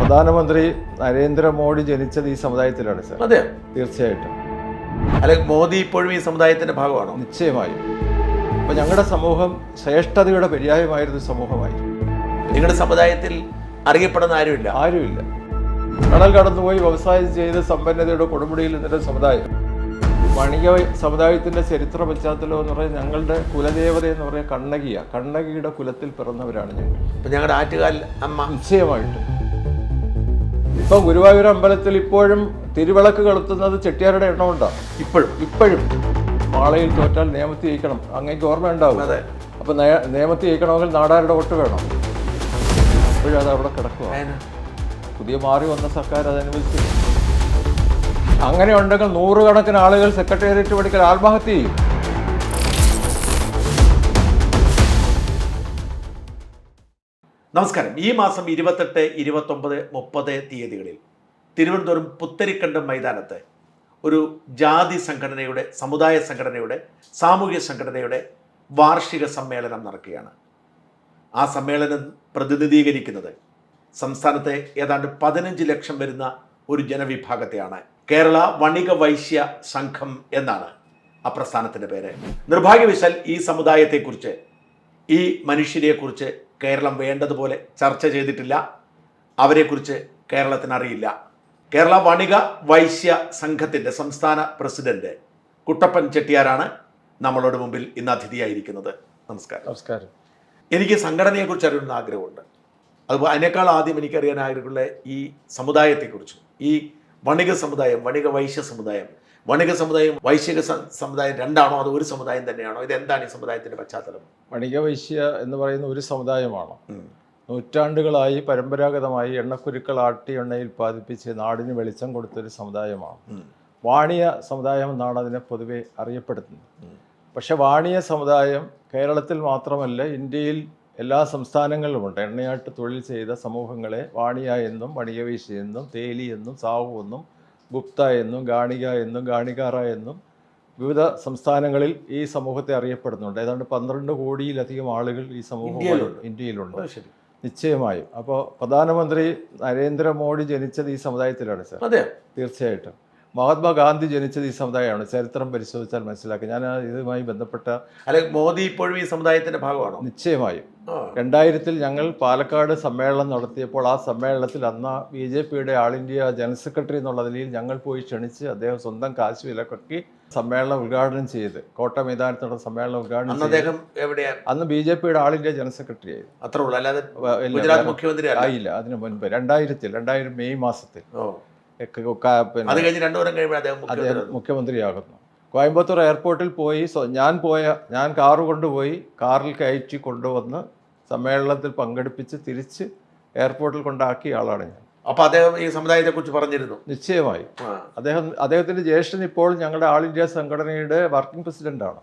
പ്രധാനമന്ത്രി നരേന്ദ്രമോദി ജനിച്ചത് ഈ സമുദായത്തിലാണ് സർ. അതെ, തീർച്ചയായിട്ടും. അല്ലെ മോദി ഇപ്പോഴും ഈ സമുദായത്തിന്റെ ഭാഗമാണോ? നിശ്ചയമായും. അപ്പൊ ഞങ്ങളുടെ സമൂഹം ശ്രേഷ്ഠതയുടെ പര്യായമായിരുന്ന സമൂഹമായിരുന്നു. നിങ്ങളുടെ സമുദായത്തിൽ അറിയപ്പെടുന്ന ആരുമില്ല? ആരുമില്ല. കടൽ കടന്നുപോയി വ്യവസായം ചെയ്ത് സമ്പന്നതയുടെ കൊടുമുടിയിൽ നിന്നൊരു സമുദായം. വണിക സമുദായത്തിന്റെ ചരിത്ര പശ്ചാത്തലം എന്ന് പറയുന്നത് ഞങ്ങളുടെ കുലദേവത എന്ന് പറയുന്നത് കണ്ണകിയാണ്. കണ്ണകിയുടെ കുലത്തിൽ പിറന്നവരാണ് ഞങ്ങൾ. ഇപ്പൊ ഞങ്ങളുടെ ആറ്റുകാൽ അമ്മ. നിശ്ചയമായിട്ടും. ഇപ്പൊ ഗുരുവായൂർ അമ്പലത്തിൽ ഇപ്പോഴും തിരുവിളക്ക് കൊളുത്തുന്നത് ചെട്ടിയാരുടെ എണ്ണമുണ്ടാവും. ഇപ്പോഴും മാളയിൽ തോറ്റാൽ നിയമത്തിൽ ജയിക്കണം. അങ്ങേക്ക് ഓർമ്മ ഉണ്ടാവും. അതെ. അപ്പൊ നിയമത്തിൽ ജയിക്കണമെങ്കിൽ നാടാരുടെ വോട്ട് വേണം. ഇപ്പോഴും അത് അവിടെ കിടക്കുക. പുതിയ മാറി വന്ന സർക്കാർ അത് അനുവദിച്ചു. അങ്ങനെ ഉണ്ടെങ്കിൽ നൂറുകണക്കിന് ആളുകൾ സെക്രട്ടേറിയറ്റ് പഠിക്കൽ ആത്മഹത്യ ചെയ്യും. നമസ്കാരം. ഈ മാസം 28, 29, 30 തീയതികളിൽ തിരുവനന്തപുരം പുത്തരിക്കണ്ടം മൈതാനത്ത് ഒരു ജാതി സംഘടനയുടെ, സമുദായ സംഘടനയുടെ, സാമൂഹ്യ സംഘടനയുടെ വാർഷിക സമ്മേളനം നടക്കുകയാണ്. ആ സമ്മേളനം പ്രതിനിധീകരിക്കുന്നത് സംസ്ഥാനത്തെ ഏതാണ്ട് 15 ലക്ഷം വരുന്ന ഒരു ജനവിഭാഗത്തെയാണ്. കേരള വണിക വൈശ്യ സംഘം എന്നാണ് ആ പ്രസ്ഥാനത്തിൻ്റെ പേര്. നിർഭാഗ്യവശാൽ ഈ സമുദായത്തെക്കുറിച്ച്, ഈ മനുഷ്യരെക്കുറിച്ച് കേരളം വേണ്ടതുപോലെ ചർച്ച ചെയ്തിട്ടില്ല. അവരെക്കുറിച്ച് കേരളത്തിന് അറിയില്ല. കേരള വണിക വൈശ്യ സംഘത്തിൻ്റെ സംസ്ഥാന പ്രസിഡന്റ് കുട്ടപ്പൻ ചെട്ടിയാരാണ് നമ്മളോട് മുമ്പിൽ ഇന്ന് അതിഥിയായിരിക്കുന്നത്. നമസ്കാരം. നമസ്കാരം. എനിക്ക് സംഘടനയെക്കുറിച്ച് അറിയുന്ന ആഗ്രഹമുണ്ട്. അതുപോലെ അതിനേക്കാൾ ആദ്യം എനിക്കറിയാൻ ആഗ്രഹമുള്ള ഈ സമുദായത്തെക്കുറിച്ച്. ഈ വണിക സമുദായം, വണിക വൈശ്യ സമുദായം, വണിക സമുദായം, വൈശ്യക സമുദായം രണ്ടാണോ, അത് ഒരു സമുദായം തന്നെയാണോ? ഇതെന്താണ് ഈ സമുദായത്തിന്റെ പശ്ചാത്തലം? വണിക വൈശ്യ എന്ന് പറയുന്ന ഒരു സമുദായമാണ്. നൂറ്റാണ്ടുകളായി പരമ്പരാഗതമായി എണ്ണക്കുരുക്കൾ ആട്ടി എണ്ണയിൽ ഉൽപ്പാദിപ്പിച്ച് നാടിന് വെളിച്ചം കൊടുത്തൊരു സമുദായമാണ്. വാണിയ സമുദായം എന്നാണ് അതിനെ പൊതുവെ അറിയപ്പെടുന്നത്. പക്ഷെ വാണിയ സമുദായം കേരളത്തിൽ മാത്രമല്ല, ഇന്ത്യയിൽ എല്ലാ സംസ്ഥാനങ്ങളിലുമുണ്ട്. എണ്ണയാട്ട് തൊഴിൽ ചെയ്ത സമൂഹങ്ങളെ വാണിയ എന്നും, വണികവൈശ്യ എന്നും, തേലി എന്നും, സാഹു എന്നും, ഗുപ്ത എന്നും, ഗാണിക എന്നും, ഗാണികാറ എന്നും വിവിധ സംസ്ഥാനങ്ങളിൽ ഈ സമൂഹത്തെ അറിയപ്പെടുന്നുണ്ട്. ഏതാണ്ട് 12 കോടിയിലധികം ആളുകൾ ഈ സമൂഹം ഇന്ത്യയിലുണ്ട്. നിശ്ചയമായും. അപ്പോൾ പ്രധാനമന്ത്രി നരേന്ദ്രമോദി ജനിച്ചത് ഈ സമുദായത്തിലാണ് സർ. അതെ, തീർച്ചയായിട്ടും. മഹാത്മാഗാന്ധി ജനിച്ചത് ഈ സമുദായമാണ്. ചരിത്രം പരിശോധിച്ചാൽ മനസ്സിലാക്കി. ഞാൻ ഇതുമായി ബന്ധപ്പെട്ട മോദി ഇപ്പോഴും ഈ സമുദായത്തിന്റെ ഭാഗമാണോ? നിശ്ചയമായും. 2000 ഞങ്ങൾ പാലക്കാട് സമ്മേളനം നടത്തിയപ്പോൾ ആ സമ്മേളനത്തിൽ അന്ന് BJPയുടെ ആൾ ഇന്ത്യ ജനറൽ സെക്രട്ടറി എന്നുള്ള നിലയിൽ ഞങ്ങൾ പോയി ക്ഷണിച്ച് അദ്ദേഹം സ്വന്തം കാശ് വിലക്കൊക്കെ സമ്മേളനം ഉദ്ഘാടനം ചെയ്ത്, കോട്ട മൈതാനത്ത് നടന്ന സമ്മേളനം ഉദ്ഘാടനം ചെയ്ത് അന്ന് BJPയുടെ ആൾ ഇന്ത്യ ജനറൽ സെക്രട്ടറി ആയിരുന്നു. മുഖ്യമന്ത്രി ആയില്ല. അതിനു മുൻപ് 2000 മെയ് മാസത്തിൽ അദ്ദേഹം മുഖ്യമന്ത്രിയാകുന്നു. കോയമ്പത്തൂർ എയർപോർട്ടിൽ പോയി ഞാൻ കാറ് കൊണ്ടുപോയി, കാറിൽ കയറ്റി കൊണ്ടുവന്ന് സമ്മേളനത്തിൽ പങ്കെടുപ്പിച്ച് തിരിച്ച് എയർപോർട്ടിൽ കൊണ്ടാക്കിയ ആളാണ് ഞാൻ. അപ്പൊ അദ്ദേഹം ഈ സമുദായത്തെ കുറിച്ച് പറഞ്ഞിരുന്നു? നിശ്ചയമായി. അദ്ദേഹത്തിന്റെ ജ്യേഷ്ഠൻ ഇപ്പോൾ ഞങ്ങളുടെ ആൾ ഇന്ത്യ സംഘടനയുടെ വർക്കിംഗ് പ്രസിഡന്റാണ്.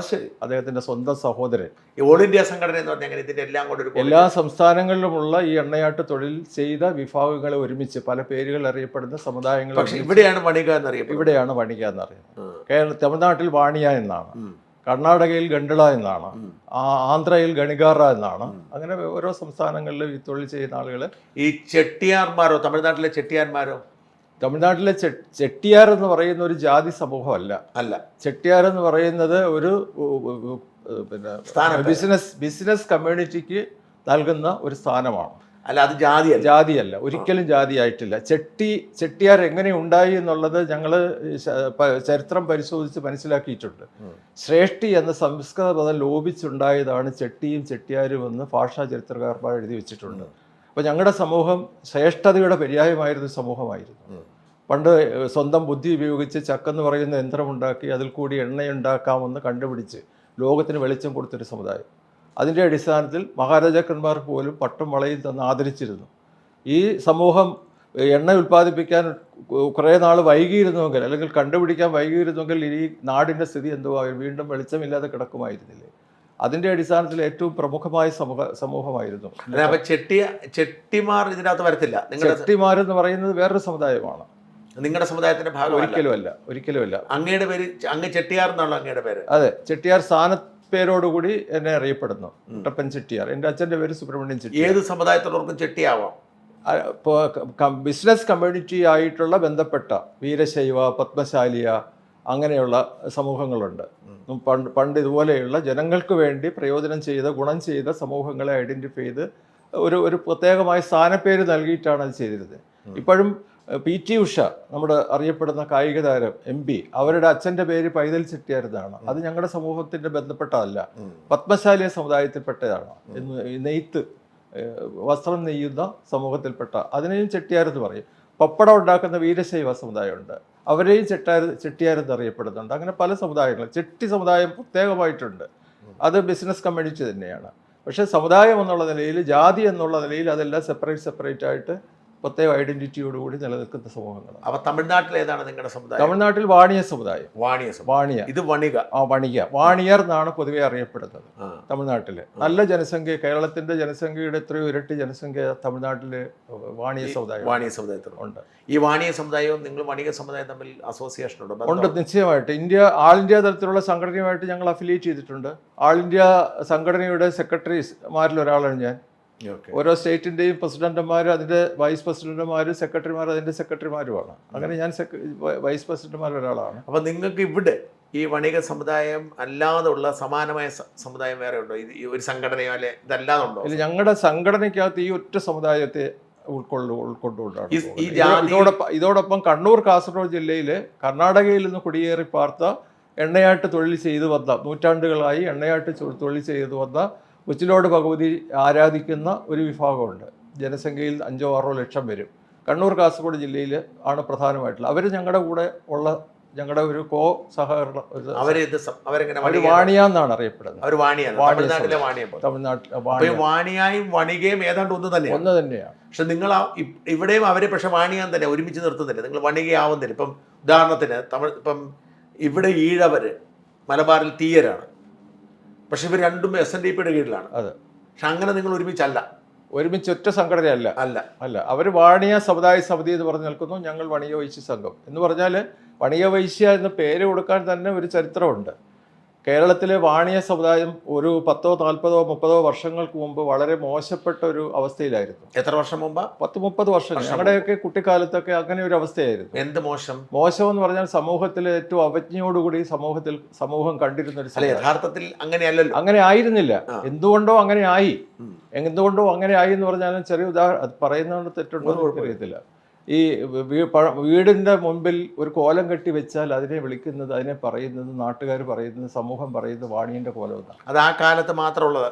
ശരി. അദ്ദേഹത്തിന്റെ സ്വന്തം സഹോദരൻ. ഓൾ ഇന്ത്യ സംഘടന എന്ന് പറഞ്ഞാൽ ഇതിന്റെ എല്ലാ സംസ്ഥാനങ്ങളിലുമുള്ള ഈ എണ്ണയാട്ട് തൊഴിൽ ചെയ്ത വിഭാഗങ്ങളെ ഒരുമിച്ച് പല പേരുകൾ അറിയപ്പെടുന്ന സമുദായങ്ങൾ. ഇവിടെയാണ് വണിക എന്നറിയപ്പെടുന്നത്. ഇവിടെയാണ് വണിക എന്നറിയുന്നത്. തമിഴ്നാട്ടിൽ വാണിയ എന്നാണ്, കർണാടകയിൽ ഗണ്ടിള എന്നാണ്, ആന്ധ്രയിൽ ഗണികാറ എന്നാണ്. അങ്ങനെ ഓരോ സംസ്ഥാനങ്ങളിലും ഈ തൊഴിൽ ചെയ്യുന്ന ആളുകൾ. ഈ ചെട്ടിയാർമാരോ, തമിഴ്നാട്ടിലെ ചെട്ടിയാർമാരോ? തമിഴ്നാട്ടിലെ ചെട്ടിയാർ എന്ന് പറയുന്ന ഒരു ജാതി സമൂഹമല്ല. ചെട്ടിയാർ എന്ന് പറയുന്നത് ഒരു ബിസിനസ് കമ്മ്യൂണിറ്റിക്ക് നൽകുന്ന ഒരു സ്ഥാനമാണ്. അല്ല, അത് ജാതിയല്ല, ഒരിക്കലും ജാതിയായിട്ടില്ല. ചെട്ടിയാർ എങ്ങനെ ഉണ്ടായി എന്നുള്ളത് ഞങ്ങൾ ചരിത്രം പരിശോധിച്ച് മനസ്സിലാക്കിയിട്ടുണ്ട്. ശ്രേഷ്ഠി എന്ന സംസ്കൃത പദം ലോപിച്ചുണ്ടായതാണ് ചെട്ടിയും ചെട്ടിയാരും എന്ന് ഭാഷാ ചരിത്രകാരന്മാർ എഴുതി വെച്ചിട്ടുണ്ട്. അപ്പോൾ ഞങ്ങളുടെ സമൂഹം ശ്രേഷ്ഠതയുടെ പര്യായമായിരുന്ന സമൂഹമായിരുന്നു. പണ്ട് സ്വന്തം ബുദ്ധി ഉപയോഗിച്ച് ചക്കെന്ന് പറയുന്ന യന്ത്രമുണ്ടാക്കി അതിൽ കൂടി എണ്ണയുണ്ടാക്കാമെന്ന് കണ്ടുപിടിച്ച് ലോകത്തിന് വെളിച്ചം കൊടുത്തൊരു സമുദായം. അതിൻ്റെ അടിസ്ഥാനത്തിൽ മഹാരാജാക്കന്മാർ പോലും പട്ടും വളയും തന്ന് ആദരിച്ചിരുന്നു. ഈ സമൂഹം എണ്ണ ഉൽപ്പാദിപ്പിക്കാൻ കുറേ നാൾ വൈകിയിരുന്നുവെങ്കിൽ, അല്ലെങ്കിൽ കണ്ടുപിടിക്കാൻ വൈകിയിരുന്നുവെങ്കിൽ ഈ നാടിൻ്റെ സ്ഥിതി എന്തുവാകും? വീണ്ടും വെളിച്ചമില്ലാതെ കിടക്കുമായിരുന്നില്ലേ? അതിൻ്റെ അടിസ്ഥാനത്തിൽ ഏറ്റവും പ്രമുഖമായ സമൂഹമായിരുന്നു. ചെട്ടിമാർ ഇതിനകത്ത് വരത്തില്ല. ചെട്ടിമാരെന്ന് പറയുന്നത് വേറൊരു സമുദായമാണ്. നിങ്ങളുടെ സമുദായത്തിന്റെ ഭാഗം? ഒരിക്കലുമല്ല. അങ്ങയുടെ പേര് അങ്ങ് ചെട്ടിയാർ എന്നാണല്ലോ അങ്ങയുടെ പേര്? അതെ, ചെട്ടിയാർ പേരോടുകൂടി എന്നെ അറിയപ്പെടുന്നു. കുട്ടപ്പൻ ചെട്ടിയാർ. എൻ്റെ അച്ഛൻ്റെ പേര് സുബ്രഹ്മണ്യൻ ചെട്ടിയാർ. ഏത് സമുദായത്തിലുള്ളവർക്കും ചെട്ടിയാവാം. ബിസിനസ് കമ്മ്യൂണിറ്റി ആയിട്ടുള്ള ബന്ധപ്പെട്ട വീരശൈവ, പത്മശാലിയ അങ്ങനെയുള്ള സമൂഹങ്ങളുണ്ട്. പണ്ട് ഇതുപോലെയുള്ള ജനങ്ങൾക്ക് വേണ്ടി പ്രയോജനം ചെയ്ത ഗുണം ചെയ്ത സമൂഹങ്ങളെ ഐഡൻറ്റിഫൈ ചെയ്ത് ഒരു പ്രത്യേകമായ സ്ഥാനപ്പേര് നൽകിയിട്ടാണ് അത് ചെയ്തിരുന്നത്. ഇപ്പോഴും PT ഉഷ, നമ്മുടെ അറിയപ്പെടുന്ന കായിക താരം, MP, അവരുടെ അച്ഛൻ്റെ പേര് പൈതൽ ചെട്ടിയാരെന്നാണ്. അത് ഞങ്ങളുടെ സമൂഹത്തിൻ്റെ ബന്ധപ്പെട്ടതല്ല, പത്മശാലിയ സമുദായത്തിൽപ്പെട്ടതാണ്. നെയ്ത്ത്, വസ്ത്രം നെയ്യുന്ന സമൂഹത്തിൽപ്പെട്ട അതിനെയും ചെട്ടിയാരെന്ന് പറയും. പപ്പടം ഉണ്ടാക്കുന്ന വീരശൈവ സമുദായമുണ്ട്, അവരെയും ചെട്ടിയാരെന്ന് അറിയപ്പെടുന്നുണ്ട്. അങ്ങനെ പല സമുദായങ്ങളും, ചെട്ടി സമുദായം പ്രത്യേകമായിട്ടുണ്ട്. അത് ബിസിനസ് കമ്മ്യൂണിറ്റി തന്നെയാണ്. പക്ഷേ സമുദായം എന്നുള്ള നിലയിൽ, ജാതി എന്നുള്ള നിലയിൽ അതെല്ലാം സെപ്പറേറ്റ് ആയിട്ട് പ്രത്യേക ഐഡന്റിറ്റിയോടുകൂടി നിലനിൽക്കുന്ന സമൂഹങ്ങളാണ്. അപ്പോൾ തമിഴ്നാട്ടിൽ ഏതാണ് നിങ്ങളുടെ സമുദായം? തമിഴ്നാട്ടിൽ വാണിയ സമുദായം. വാണിയ, ഇത് വണിക. വണിക, വാണിയർ എന്നാണ് പൊതുവെ അറിയപ്പെടുന്നത് തമിഴ്നാട്ടില്. നല്ല ജനസംഖ്യ, കേരളത്തിന്റെ ജനസംഖ്യയുടെ എത്രയോ ഇരട്ടി ജനസംഖ്യ തമിഴ്നാട്ടില് വാണിയ സമുദായത്തിൽ ഉണ്ട്. ഈ വാണിയ സമുദായവും നിങ്ങൾ വണിക സമുദായം തമ്മിൽ അസോസിയേഷൻ ഉണ്ട്, നിശ്ചയമായിട്ട്. ആൾ ഇന്ത്യ തരത്തിലുള്ള സംഘടനയുമായിട്ട് ഞങ്ങൾ അഫിലിയേറ്റ് ചെയ്തിട്ടുണ്ട്. ആൾ ഇന്ത്യ സംഘടനയുടെ സെക്രട്ടറിമാരിൽ ഒരാളാണ് ഞാൻ. ഓരോ സ്റ്റേറ്റിൻ്റെയും പ്രസിഡന്റുമാർ, അതിൻ്റെ വൈസ് പ്രസിഡന്റുമാർ, സെക്രട്ടറിമാർ അതിൻ്റെ സെക്രട്ടറിമാരുമാണ്. അങ്ങനെ ഞാൻ വൈസ് പ്രസിഡന്റുമാർ ഒരാളാണ്. അപ്പം നിങ്ങൾക്ക് ഇവിടെ ഈ വണിക സമുദായം അല്ലാതുള്ള സമാനമായ സമുദായം വേറെ ഉണ്ടോ? ഈ ഒരു സംഘടനയോ അല്ലെ ഇതല്ലാതെ ഉണ്ടോ? ഇല്ല, ഞങ്ങളുടെ സംഘടനയ്ക്കകത്ത് ഈ ഒറ്റ സമുദായത്തെ ഉൾക്കൊണ്ടുകൊണ്ടാണ്. ഇതോടൊപ്പം കണ്ണൂർ, കാസർഗോഡ് ജില്ലയിൽ കർണാടകയിൽ നിന്ന് കുടിയേറി പാർത്ത എണ്ണയാട്ട് തൊഴിൽ ചെയ്തു വന്ന, നൂറ്റാണ്ടുകളായി എണ്ണയാട്ട് തൊഴിൽ ചെയ്തു വന്ന ഉച്ചിലോട് ഭഗവതി ആരാധിക്കുന്ന ഒരു വിഭാഗമുണ്ട്. ജനസംഖ്യയിൽ 5-6 ലക്ഷം വരും. കണ്ണൂർ, കാസർഗോഡ് ജില്ലയിൽ ആണ് പ്രധാനമായിട്ടുള്ളത്. അവർ ഞങ്ങളുടെ കൂടെ ഉള്ള ഞങ്ങളുടെ ഒരു സഹകരണ, വാണിയ എന്നാണ് അറിയപ്പെടുന്നത്. വാണിയായും വണികയും ഏതാണ്ട് ഒന്ന് തന്നെയാണ്. പക്ഷെ നിങ്ങൾ ഇവിടെയും അവരെ പക്ഷെ വാണിയാൻ തന്നെ ഒരുമിച്ച് നിർത്തുന്നില്ല, നിങ്ങൾ വണികയാവുന്നില്ല. ഇപ്പം ഉദാഹരണത്തിന് ഇപ്പം ഇവിടെ ഈഴവര് മലബാറിൽ തീയരാണ്, പക്ഷെ ഇവർ രണ്ടും SNDPയുടെ കീഴിലാണ്. അതെ. പക്ഷെ അങ്ങനെ നിങ്ങൾ ഒരുമിച്ച് ഒറ്റ സംഘടനയല്ല. അല്ല, അവർ വാണിയ സമുദായ സമിതി എന്ന് പറഞ്ഞു നിൽക്കുന്നു. ഞങ്ങൾ വണിക വൈശ്യ സംഘം എന്ന് പറഞ്ഞാൽ, വണിക വൈശ്യ എന്ന പേര് കൊടുക്കാൻ തന്നെ ഒരു ചരിത്രമുണ്ട്. കേരളത്തിലെ വാണിയ സമുദായം ഒരു 10, 40, 30 വർഷങ്ങൾക്ക് മുമ്പ് വളരെ മോശപ്പെട്ട ഒരു അവസ്ഥയിലായിരുന്നു. എത്ര വർഷം മുമ്പ്? 10-30 വർഷം. ഞങ്ങളുടെയൊക്കെ കുട്ടിക്കാലത്തൊക്കെ അങ്ങനെ ഒരു അവസ്ഥയായിരുന്നു. എന്ത് മോശം എന്ന് പറഞ്ഞാൽ സമൂഹത്തിൽ ഏറ്റവും അവജ്ഞയോടുകൂടി സമൂഹം കണ്ടിരുന്ന ഒരു, യഥാർത്ഥത്തിൽ അങ്ങനെയല്ലല്ലോ, അങ്ങനെ ആയിരുന്നില്ല. എന്തുകൊണ്ടോ അങ്ങനെ ആയി എന്ന് പറഞ്ഞാലും ചെറിയ ഉദാഹരണം, അത് പറയുന്നതുകൊണ്ട് തെറ്റുണ്ടോ അറിയത്തില്ല. ഈ വീടിൻ്റെ മുൻപിൽ ഒരു കോലം കെട്ടി വെച്ചാൽ അതിനെ വിളിക്കുന്നത്, അതിനെ പറയുന്നത്, നാട്ടുകാർ പറയുന്നത്, സമൂഹം പറയുന്നത് വാണിയൻ്റെ കോലം എന്നാണ്. അത് ആ കാലത്ത് മാത്രമുള്ളത്.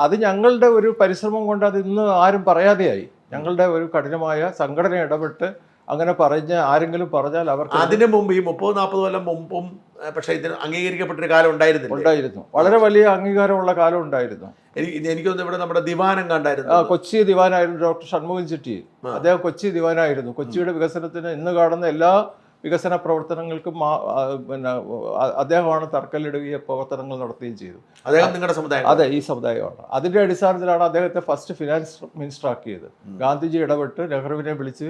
അത് ഞങ്ങളുടെ ഒരു പരിശ്രമം കൊണ്ട് അത് ഇന്ന് ആരും പറയാതെയായി. ഞങ്ങളുടെ ഒരു കഠിനമായ സംഘടന ഇടപെട്ട് അങ്ങനെ ആരെങ്കിലും പറഞ്ഞാൽ അവർക്ക്, അതിനു മുമ്പ് ഈ 30-40 കൊല്ലം മുമ്പും പക്ഷേ ഇതിന് അംഗീകരിക്കപ്പെട്ടൊരു കാലം ഉണ്ടായിരുന്നു. വളരെ വലിയ അംഗീകാരമുള്ള കാലം ഉണ്ടായിരുന്നു. എനിക്കൊന്ന് ഇവിടെ നമ്മുടെ ദിവാനം കണ്ടായിരുന്നു. കൊച്ചി ദിവാനായിരുന്നു ഡോക്ടർ ഷൺമുഖൻ ചെട്ടി. അദ്ദേഹം കൊച്ചി ദിവാനായിരുന്നു. കൊച്ചിയുടെ വികസനത്തിന്, ഇന്ന് കാണുന്ന എല്ലാ വികസന പ്രവർത്തനങ്ങൾക്കും അദ്ദേഹമാണ് തറക്കല്ലിടുകയും പ്രവർത്തനങ്ങൾ നടത്തുകയും ചെയ്തു. അദ്ദേഹം നിങ്ങളുടെ സമുദായം? അതെ, ഈ സമുദായമാണ്. അതിന്റെ അടിസ്ഥാനത്തിലാണ് അദ്ദേഹത്തെ ഫസ്റ്റ് ഫിനാൻസ് മിനിസ്റ്റർ ആക്കിയത്. ഗാന്ധിജി ഇടപെട്ട് നെഹ്റുവിനെ വിളിച്ച്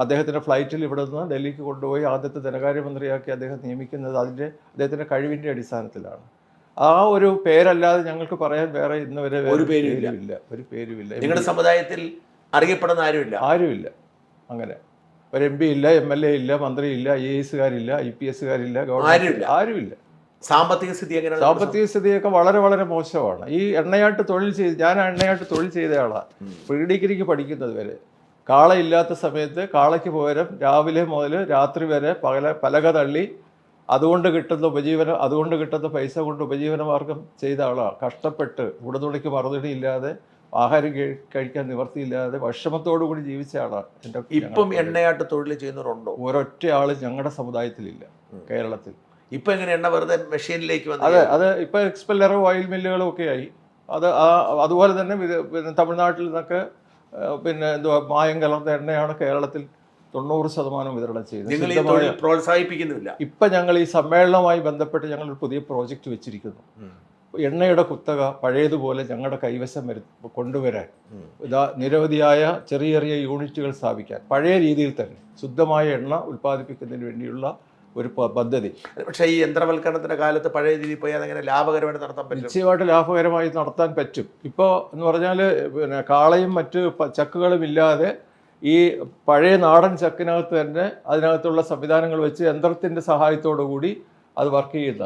അദ്ദേഹത്തിൻ്റെ ഫ്ലൈറ്റിൽ ഇവിടെ നിന്ന് ഡൽഹിക്ക് കൊണ്ടുപോയി ആദ്യത്തെ ധനകാര്യമന്ത്രിയാക്കി അദ്ദേഹം നിയമിക്കുന്നത് അദ്ദേഹത്തിൻ്റെ കഴിവിൻ്റെ അടിസ്ഥാനത്തിലാണ്. ആ ഒരു പേരല്ലാതെ ഞങ്ങൾക്ക് പറയാൻ വേറെ ഇന്ന് വരെ ഒരു പേരുമില്ല. നിങ്ങളുടെ സമുദായത്തിൽ അറിയപ്പെടുന്ന ആരുമില്ല. അങ്ങനെ ഒരു MP ഇല്ല, MLA ഇല്ല, മന്ത്രിയില്ല, IAS-കാരില്ല, IPS-കാരില്ല, ആരുമില്ല. സാമ്പത്തിക സ്ഥിതിയൊക്കെ വളരെ വളരെ മോശമാണ്. ഈ എണ്ണയാട്ട് തൊഴിൽ ചെയ്ത ആളാണ്. പ്രീ-ഡിഗ്രിക്ക് പഠിക്കുന്നത് വരെ കാളയില്ലാത്ത സമയത്ത് കാളയ്ക്ക് പകരം രാവിലെ മുതൽ രാത്രി വരെ പലക തള്ളി അതുകൊണ്ട് കിട്ടുന്ന പൈസ കൊണ്ട് ഉപജീവനമാർഗം ചെയ്ത ആളാണ്. കഷ്ടപ്പെട്ട് ഉടതുണിക്ക് മറുതുണിയില്ലാതെ, ആഹാരം കഴിക്കാൻ നിവർത്തിയില്ലാതെ വിഷമത്തോടുകൂടി ജീവിച്ച ആളാണ്. ഇപ്പം എണ്ണയാട്ട് തൊഴിൽ ചെയ്യുന്നവരുണ്ടോ? ഒരൊറ്റ ആള് ഞങ്ങളുടെ സമുദായത്തിലില്ല കേരളത്തിൽ. ഇപ്പം എങ്ങനെ എണ്ണ വെറുതെ മെഷീനിലേക്ക് വന്നു? അത് ഇപ്പം എക്സ്പെല്ലറും ഓയിൽ മില്ലുകളും ഒക്കെ ആയി. അതുപോലെ തന്നെ തമിഴ്നാട്ടിൽ നിന്നൊക്കെ മായം കലർന്ന എണ്ണയാണ് കേരളത്തിൽ 90% വിതരണം ചെയ്യുന്നത്. പ്രോത്സാഹിപ്പിക്കുന്നില്ല. ഇപ്പം ഞങ്ങൾ ഈ സമ്മേളനവുമായി ബന്ധപ്പെട്ട് ഞങ്ങൾ ഒരു പുതിയ പ്രോജക്റ്റ് വെച്ചിരിക്കുന്നു. എണ്ണയുടെ കുത്തക പഴയതുപോലെ ഞങ്ങളുടെ കൈവശം കൊണ്ടുവരാൻ, നിരവധിയായ ചെറിയ യൂണിറ്റുകൾ സ്ഥാപിക്കാൻ, പഴയ രീതിയിൽ തന്നെ ശുദ്ധമായ എണ്ണ ഉൽപ്പാദിപ്പിക്കുന്നതിന് വേണ്ടിയുള്ള ഒരു പദ്ധതി. പക്ഷേ ഈ യന്ത്രവൽക്കരണത്തിന്റെ കാലത്ത് പഴയ രീതിയിൽ പോയി അതങ്ങനെ ലാഭകരമായിട്ട് നടത്താൻ പറ്റും. നിശ്ചയമായിട്ട് ലാഭകരമായി നടത്താൻ പറ്റും. ഇപ്പോൾ എന്ന് പറഞ്ഞാൽ പിന്നെ കാളയും മറ്റ് ചക്കുകളും ഇല്ലാതെ ഈ പഴയ നാടൻ ചക്കിനകത്ത് തന്നെ അതിനകത്തുള്ള സംവിധാനങ്ങൾ വെച്ച് യന്ത്രത്തിൻ്റെ സഹായത്തോടു കൂടി അത് വർക്ക് ചെയ്യുന്ന,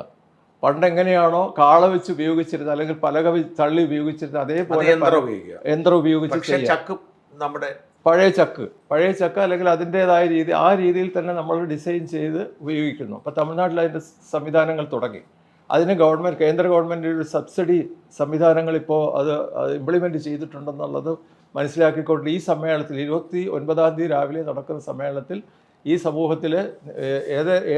പണ്ട് എങ്ങനെയാണോ കാള വെച്ച് ഉപയോഗിച്ചിരുന്നത് അല്ലെങ്കിൽ പലക തള്ളി ഉപയോഗിച്ചിരുന്നത് അതേപോലെ യന്ത്രം ഉപയോഗിച്ച് ചക്ക് നമ്മുടെ പഴയ ചക്ക് അല്ലെങ്കിൽ അതിൻ്റെതായ രീതി, ആ രീതിയിൽ തന്നെ നമ്മൾ ഡിസൈൻ ചെയ്ത് ഉപയോഗിക്കുന്നു. അപ്പോൾ തമിഴ്നാട്ടിൽ അതിൻ്റെ സംവിധാനങ്ങൾ തുടങ്ങി. അതിന് കേന്ദ്ര ഗവൺമെൻറ് ഒരു സബ്സിഡി സംവിധാനങ്ങൾ ഇപ്പോൾ അത് ഇംപ്ലിമെൻറ്റ് ചെയ്തിട്ടുണ്ടെന്നുള്ളത് മനസ്സിലാക്കിക്കൊണ്ട് ഈ സമ്മേളനത്തിൽ 29-ാം തീയതി രാവിലെ നടക്കുന്ന സമ്മേളനത്തിൽ ഈ സമൂഹത്തിൽ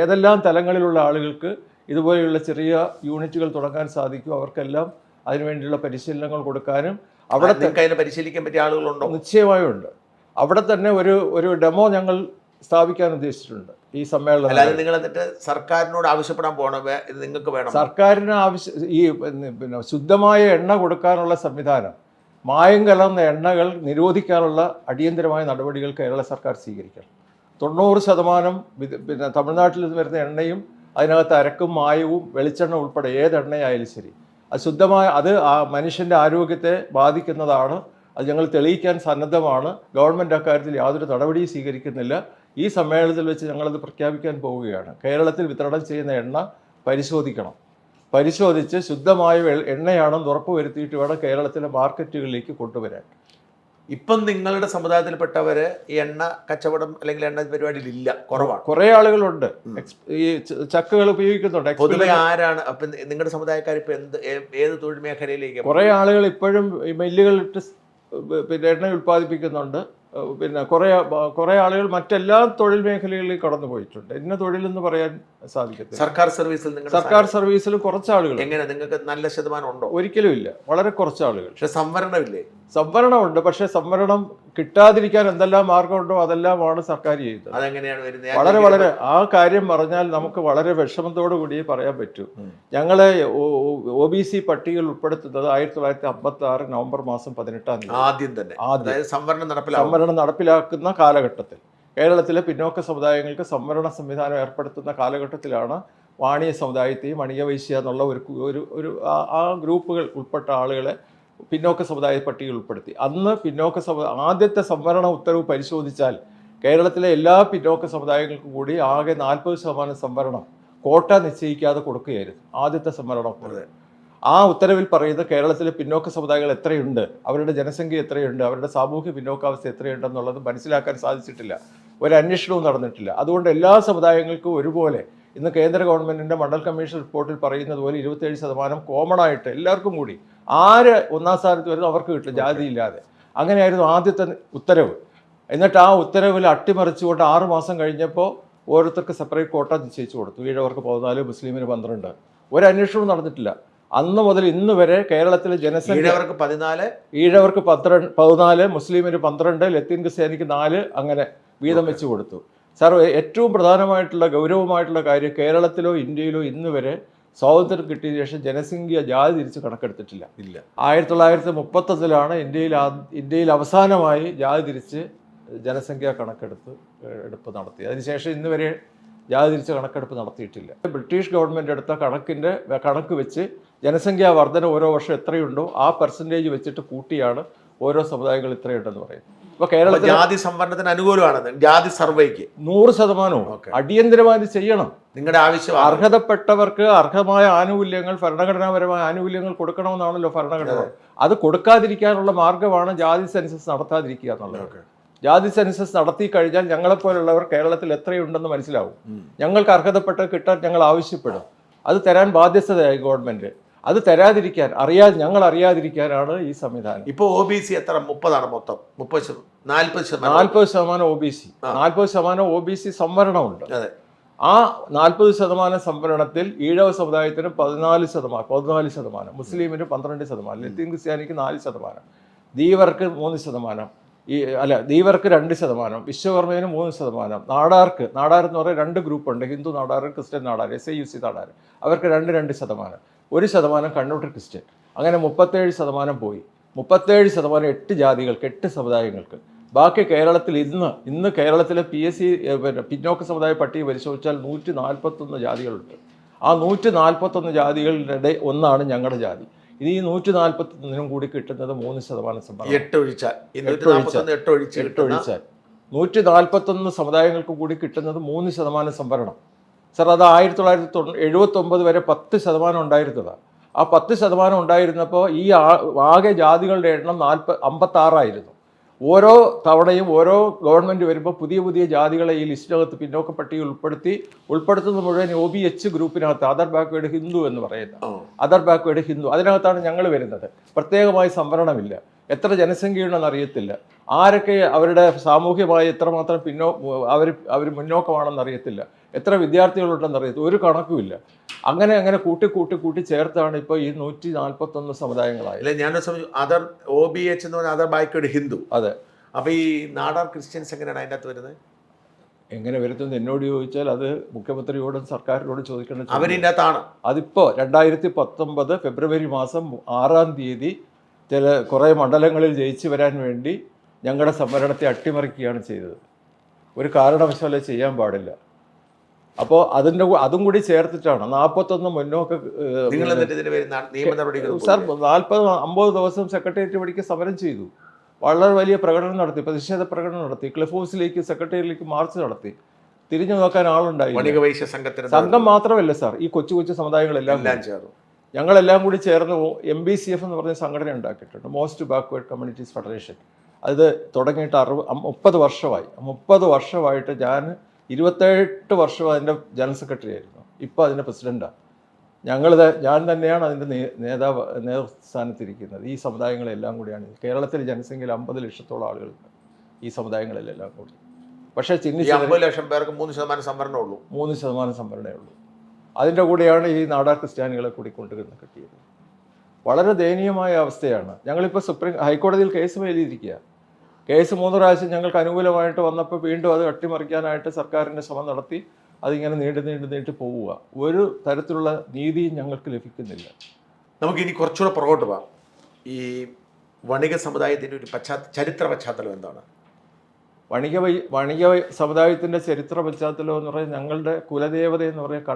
ഏതെല്ലാം തലങ്ങളിലുള്ള ആളുകൾക്ക് ഇതുപോലെയുള്ള ചെറിയ യൂണിറ്റുകൾ തുടങ്ങാൻ സാധിക്കും അവർക്കെല്ലാം അതിനുവേണ്ടിയുള്ള പരിശീലനങ്ങൾ കൊടുക്കാനും അവിടെ പരിശീലിക്കാൻ പറ്റിയ ആളുകളുണ്ടോ? നിശ്ചയമായും ഉണ്ട്. അവിടെ തന്നെ ഒരു ഡെമോ ഞങ്ങൾ സ്ഥാപിക്കാൻ ഉദ്ദേശിച്ചിട്ടുണ്ട് ഈ സമ്മേളനം. നിങ്ങൾ എന്നിട്ട് സർക്കാരിനോട് ആവശ്യപ്പെടാൻ പോകണം, നിങ്ങൾക്ക് വേണം. സർക്കാരിന് പിന്നെ ശുദ്ധമായ എണ്ണ കൊടുക്കാനുള്ള സംവിധാനം, മായം കലർന്ന എണ്ണകൾ നിരോധിക്കാനുള്ള അടിയന്തരമായ നടപടികൾ കേരള സർക്കാർ സ്വീകരിക്കണം. 90% പിന്നെ തമിഴ്നാട്ടിൽ നിന്ന് വരുന്ന എണ്ണയും അതിനകത്ത് അരക്കും മായവും വെളിച്ചെണ്ണ ഉൾപ്പെടെ ഏതെണ്ണയായാലും ശരി അത് ശുദ്ധമായ, അത് ആ മനുഷ്യൻ്റെ ആരോഗ്യത്തെ ബാധിക്കുന്നതാണ്. അത് ഞങ്ങൾ തെളിയിക്കാൻ സന്നദ്ധമാണ്. ഗവൺമെൻറ് അക്കാര്യത്തിൽ യാതൊരു നടപടിയും സ്വീകരിക്കുന്നില്ല. ഈ സമ്മേളനത്തിൽ വെച്ച് ഞങ്ങളത് പ്രഖ്യാപിക്കാൻ പോവുകയാണ്. കേരളത്തിൽ വിതരണം ചെയ്യുന്ന എണ്ണ പരിശോധിച്ച് ശുദ്ധമായ എണ്ണയാണെന്ന് ഉറപ്പുവരുത്തിയിട്ട് വേണം കേരളത്തിലെ മാർക്കറ്റുകളിലേക്ക് കൊണ്ടുവരാൻ. ഇപ്പം നിങ്ങളുടെ സമുദായത്തിൽപ്പെട്ടവര് ഈ എണ്ണ കച്ചവടം അല്ലെങ്കിൽ എണ്ണ പരിപാടിയിൽ ഇല്ല, കുറവാണ്. കുറേ ആളുകളുണ്ട് ഈ ചക്കുകൾ ഉപയോഗിക്കുന്നുണ്ട്. പൊതുവെ ആരാണ് അപ്പം നിങ്ങളുടെ സമുദായക്കാർ ഇപ്പം ഏത് തൊഴിൽ മേഖലയിലേക്ക്? കുറേ ആളുകൾ ഇപ്പോഴും ഈ മില്ലുകളിട്ട് പിന്നെ എണ്ണ ഉൽപ്പാദിപ്പിക്കുന്നുണ്ട്. പിന്നെ കുറേ ആളുകൾ മറ്റെല്ലാ തൊഴിൽ മേഖലകളിലേക്ക് കടന്നു പോയിട്ടുണ്ട്. ഇന്ന തൊഴിലെന്ന് പറയാൻ സാധിക്കത്തില്ല. സർക്കാർ സർവീസിൽ കുറച്ച് ആളുകൾ. എങ്ങനെ, നിങ്ങൾക്ക് നല്ല ശതമാനം ഉണ്ടോ? ഒരിക്കലും ഇല്ല, വളരെ കുറച്ച് ആളുകൾ. പക്ഷെ സംവരണമില്ലേ? സംവരണമുണ്ട്, പക്ഷെ സംവരണം കിട്ടാതിരിക്കാൻ എന്തെല്ലാം മാർഗമുണ്ടോ അതെല്ലാമാണ് സർക്കാർ ചെയ്യുന്നത്. അതെങ്ങനെയാണ് വരുന്നത്? വളരെ ആ കാര്യം പറഞ്ഞാൽ നമുക്ക് വളരെ വിഷമത്തോടു കൂടി പറയാൻ പറ്റൂ. ഞങ്ങളെ OBC പട്ടികയിൽ ഉൾപ്പെടുത്തുന്നത് 1956 നവംബർ മാസം 18-ാം തീയതി ആദ്യം സംവരണം നടപ്പിലാക്കുന്ന കാലഘട്ടത്തിൽ കേരളത്തിലെ പിന്നോക്ക സമുദായങ്ങൾക്ക് സംവരണ സംവിധാനം ഏർപ്പെടുത്തുന്ന കാലഘട്ടത്തിലാണ് വാണിയ സമുദായത്തെയും വണികവൈശ്യ എന്നുള്ള ഒരു ആ ഗ്രൂപ്പുകൾ ഉൾപ്പെട്ട ആളുകളെ പിന്നോക്ക സമുദായ പട്ടികയിൽ ഉൾപ്പെടുത്തി. അന്ന് ആദ്യത്തെ സംവരണ ഉത്തരവ് പരിശോധിച്ചാൽ കേരളത്തിലെ എല്ലാ പിന്നോക്ക സമുദായങ്ങൾക്കും കൂടി ആകെ 40% സംവരണം കോട്ട നിശ്ചയിക്കാതെ കൊടുക്കുകയായിരുന്നു ആദ്യത്തെ സംവരണം. ആ ഉത്തരവിൽ പറയുന്നത് കേരളത്തിലെ പിന്നോക്ക സമുദായങ്ങൾ എത്രയുണ്ട്, അവരുടെ ജനസംഖ്യ എത്രയുണ്ട്, അവരുടെ സാമൂഹ്യ പിന്നോക്കാവസ്ഥ എത്രയുണ്ടെന്നുള്ളത് മനസ്സിലാക്കാൻ സാധിച്ചിട്ടില്ല. ഒരു അന്വേഷണവും നടന്നിട്ടില്ല. അതുകൊണ്ട് എല്ലാ സമുദായങ്ങൾക്കും ഒരുപോലെ ഇന്ന് കേന്ദ്ര ഗവൺമെൻറ്റിൻ്റെ മണ്ഡൽ കമ്മീഷൻ റിപ്പോർട്ടിൽ പറയുന്നത് പോലെ 27% കോമൺ ആയിട്ട് എല്ലാവർക്കും കൂടി ആര് ഒന്നാം സ്ഥാനത്ത് വരുന്നു അവർക്ക് കിട്ടും, ജാതിയില്ലാതെ. അങ്ങനെയായിരുന്നു ആദ്യത്തെ ഉത്തരവ്. എന്നിട്ട് ആ ഉത്തരവിൽ അട്ടിമറിച്ചുകൊണ്ട് 6 മാസം കഴിഞ്ഞപ്പോൾ ഓരോരുത്തർക്ക് സെപ്പറേറ്റ് കോട്ട നിശ്ചയിച്ചു കൊടുത്തു. ഈഴവർക്ക് 14, മുസ്ലിമിന് 12. ഒരു അന്വേഷണവും നടന്നിട്ടില്ല. അന്ന് മുതൽ ഇന്ന് വരെ കേരളത്തിലെ ജനസംഖ്യ ഈഴവർക്ക് 14, മുസ്ലിമിന് 12, ലത്തീൻ ക്രിസ്ത്യാനിക്ക് 4 അങ്ങനെ വീതം വെച്ച് കൊടുത്തു. സാർ, ഏറ്റവും പ്രധാനമായിട്ടുള്ള ഗൗരവമായിട്ടുള്ള കാര്യം, കേരളത്തിലോ ഇന്ത്യയിലോ ഇന്ന് വരെ സ്വാതന്ത്ര്യം കിട്ടിയ ശേഷം ജനസംഖ്യ ജാതി തിരിച്ച് കണക്കെടുത്തിട്ടില്ല. 1931 ഇന്ത്യയിൽ അവസാനമായി ജാതി തിരിച്ച് ജനസംഖ്യാ കണക്കെടുപ്പ് നടത്തി. അതിനുശേഷം ഇന്ന് വരെ ജാതി തിരിച്ച് കണക്കെടുപ്പ് നടത്തിയിട്ടില്ല. ബ്രിട്ടീഷ് ഗവൺമെൻറ് എടുത്ത കണക്ക് വെച്ച് ജനസംഖ്യാ വർധന ഓരോ വർഷം എത്രയുണ്ടോ ആ പെർസെൻറ്റേജ് വെച്ചിട്ട് കൂട്ടിയാണ് ഓരോ സമുദായങ്ങൾ ഇത്രയുണ്ടെന്ന് പറയുന്നത്. ഇപ്പോൾ കേരളത്തിൽ ജാതി സംവരണത്തിന് അനുകൂലമാണ്. ജാതി സർവേക്ക് 100% അടിയന്തരമായി ചെയ്യണം. നിങ്ങളുടെ ആവശ്യം അർഹതപ്പെട്ടവർക്ക് അർഹമായ ആനുകൂല്യങ്ങൾ, ഭരണഘടനാപരമായ ആനുകൂല്യങ്ങൾ കൊടുക്കണമെന്നാണല്ലോ ഭരണഘടന. അത് കൊടുക്കാതിരിക്കാനുള്ള മാർഗമാണ് ജാതി സെൻസസ് നടത്താതിരിക്കുക എന്നുള്ളത്. ജാതി സെൻസസ് നടത്തി കഴിഞ്ഞാൽ ഞങ്ങളെപ്പോലുള്ളവർ കേരളത്തിൽ എത്രയുണ്ടെന്ന് മനസ്സിലാവും. ഞങ്ങൾക്ക് അർഹതപ്പെട്ട കിട്ടാൻ ഞങ്ങൾ ആവശ്യപ്പെടും. അത് തരാൻ ബാധ്യസ്ഥതയായി ഗവൺമെൻറ്. അത് തരാതിരിക്കാൻ ഞങ്ങൾ അറിയാതിരിക്കാനാണ് ഈ സംവിധാനം. ഇപ്പോൾ OBC എത്ര? 30 മൊത്തം 40% OBC, 40% OBC സംവരണമുണ്ട്. ആ 40% സംവരണത്തിൽ ഈഴവ സമുദായത്തിന് 14%, മുസ്ലിമിന് 12%, ലത്തീൻ ക്രിസ്ത്യാനിക്ക് 4%, ദീവർക്ക് 3%, ദീവർക്ക് 2%, വിശ്വകർമ്മേന് 3%, നാടാർ എന്ന് പറയുന്ന 2 ഗ്രൂപ്പുണ്ട്, ഹിന്ദു നാടാർ, ക്രിസ്ത്യൻ നാടാർ, SIUC നാടാർ, അവർക്ക് 2%, 1% കണ്ണൂട്ടർ ക്രിസ്ത്യൻ. അങ്ങനെ 37% പോയി. 37% 8 ജാതികൾക്ക്, 8 സമുദായങ്ങൾക്ക്. ബാക്കി കേരളത്തിൽ ഇന്ന് കേരളത്തിലെ PSC പിന്നോക്ക സമുദായ പട്ടിക പരിശോധിച്ചാൽ 141 ജാതികളുണ്ട്. ആ 141 ജാതികളുടെ ഒന്നാണ് ഞങ്ങളുടെ ജാതി. ഇത് ഈ 141 കൂടി കിട്ടുന്നത് 3% സംവരണം. 8 ഒഴിച്ചാൽ 141 സമുദായങ്ങൾക്ക് കൂടി കിട്ടുന്നത് 3% സംവരണം. സർ, അത് 1979 വരെ 10% ഉണ്ടായിരുന്നതാണ്. ആ 10% ഉണ്ടായിരുന്നപ്പോൾ ഈ ആകെ ജാതികളുടെ എണ്ണം 56ആയിരുന്നു. ഓരോ തവണയും ഓരോ ഗവൺമെൻറ് വരുമ്പോൾ പുതിയ പുതിയ ജാതികളെ ഈ ലിസ്റ്റിനകത്ത് പിന്നോക്ക പട്ടിക ഉൾപ്പെടുത്തുന്നത് മുഴുവൻ OBH ഗ്രൂപ്പിനകത്ത്, അതർ ബാക്ക്വേർഡ് ഹിന്ദു എന്ന് പറയുന്നത്, അതർ ബാക്ക്വേർഡ് ഹിന്ദു, അതിനകത്താണ് ഞങ്ങൾ വരുന്നത്. പ്രത്യേകമായി സംവരണമില്ല. എത്ര ജനസംഖ്യയുണ്ടെന്ന് അറിയത്തില്ല. ആരൊക്കെ അവരുടെ സാമൂഹ്യമായി എത്രമാത്രം അവർ മുന്നോക്കമാണെന്ന് അറിയത്തില്ല. എത്ര വിദ്യാർത്ഥികളുണ്ടെന്ന് അറിയത്തില്ല. ഒരു കണക്കുമില്ല. അങ്ങനെ കൂട്ടി ചേർത്താണ് ഇപ്പോൾ ഈ 141 സമുദായങ്ങളായത്. ഞാൻ അതർ OBH എന്ന് പറഞ്ഞാൽ അതർ ബാക്ക്വേർഡ് ഹിന്ദു. അതെ. അപ്പോൾ ഈ നാടാർ ക്രിസ്ത്യൻസ് എങ്ങനെയാണ് അതിൻ്റെ അകത്ത് വരുന്നത്? എങ്ങനെ വരുന്നത് എന്നോട് ചോദിച്ചാൽ അത് മുഖ്യമന്ത്രിയോടും സർക്കാരിനോടും ചോദിക്കേണ്ട. അവരിൻ്റെ അകത്താണ്. അതിപ്പോൾ 2019 ഫെബ്രുവരി മാസം 6-ാം തീയതി കുറേ മണ്ഡലങ്ങളിൽ ജയിച്ചു വരാൻ വേണ്ടി ഞങ്ങളുടെ സംവരണത്തെ അട്ടിമറിക്കുകയാണ് ചെയ്തത്. ഒരു കാരണവശാലും ചെയ്യാൻ പാടില്ല. അപ്പോൾ അതും കൂടി ചേർത്തിട്ടാണ് 41 മുന്നോക്ക. സാർ, 40-50 ദിവസം സെക്രട്ടേറിയറ്റ് പടിക്ക് സമരം ചെയ്തു. വളരെ വലിയ പ്രകടനം നടത്തി, പ്രതിഷേധ പ്രകടനം നടത്തി, ക്ലിഫ് ഹൗസിലേക്ക് സെക്രട്ടേറിയറ്റിലേക്ക് മാർച്ച് നടത്തി. തിരിഞ്ഞു നോക്കാൻ ആളുണ്ടായി. സംഘം മാത്രമല്ല സാർ, ഈ കൊച്ചു സമുദായങ്ങളെല്ലാം ചേർന്നു. ഞങ്ങളെല്ലാം കൂടി ചേർന്ന് MBCF എന്ന് പറഞ്ഞ സംഘടന ഉണ്ടാക്കിയിട്ടുണ്ട്, മോസ്റ്റ് ബാക്ക്വേർഡ് കമ്മ്യൂണിറ്റീസ് ഫെഡറേഷൻ. അത് തുടങ്ങിയിട്ട് 30 വർഷമായി. 30 വർഷമായിട്ട് ഞാൻ 28 വർഷം അതിൻ്റെ ജനറൽ സെക്രട്ടറി ആയിരുന്നു. ഇപ്പോൾ അതിൻ്റെ പ്രസിഡൻ്റാണ്. ഞാൻ തന്നെയാണ് അതിൻ്റെ നേതൃസ്ഥാനത്തിരിക്കുന്നത്. ഈ സമുദായങ്ങളെല്ലാം കൂടിയാണ്. കേരളത്തിലെ ജനസംഖ്യയിൽ 50 ലക്ഷത്തോളം ആളുകളുണ്ട് ഈ സമുദായങ്ങളിലെല്ലാം കൂടി. പക്ഷേ 50 ലക്ഷം പേർക്ക് 3% സംവരണമേ 3% സംവരണമേ ഉള്ളൂ. അതിൻ്റെ കൂടെയാണ് ഈ നാടാർ ക്രിസ്ത്യാനികളെ കൂടി കൊണ്ടുവന്ന് കിട്ടിയത്. വളരെ ദയനീയമായ അവസ്ഥയാണ്. ഞങ്ങളിപ്പോൾ ഹൈക്കോടതിയിൽ കേസ് മേലിയിരിക്കുക. കേസ് 3 പ്രാവശ്യം ഞങ്ങൾക്ക് അനുകൂലമായിട്ട് വന്നപ്പോൾ വീണ്ടും അത് അട്ടിമറിക്കാനായിട്ട് സർക്കാരിൻ്റെ ശ്രമം നടത്തി. അതിങ്ങനെ നീണ്ടു പോവുക. ഒരു തരത്തിലുള്ള നീതിയും ഞങ്ങൾക്ക് ലഭിക്കുന്നില്ല. നമുക്കിനി കുറച്ചുകൂടെ പുറകോട്ട് പോകാം. ഈ വണിക സമുദായത്തിൻ്റെ ഒരു ചരിത്ര പശ്ചാത്തലം എന്താണ്? വണിക സമുദായത്തിൻ്റെ ചരിത്ര പശ്ചാത്തലം എന്ന് പറയുന്നത് ഞങ്ങളുടെ കുലദേവത എന്ന് പറയുന്നത്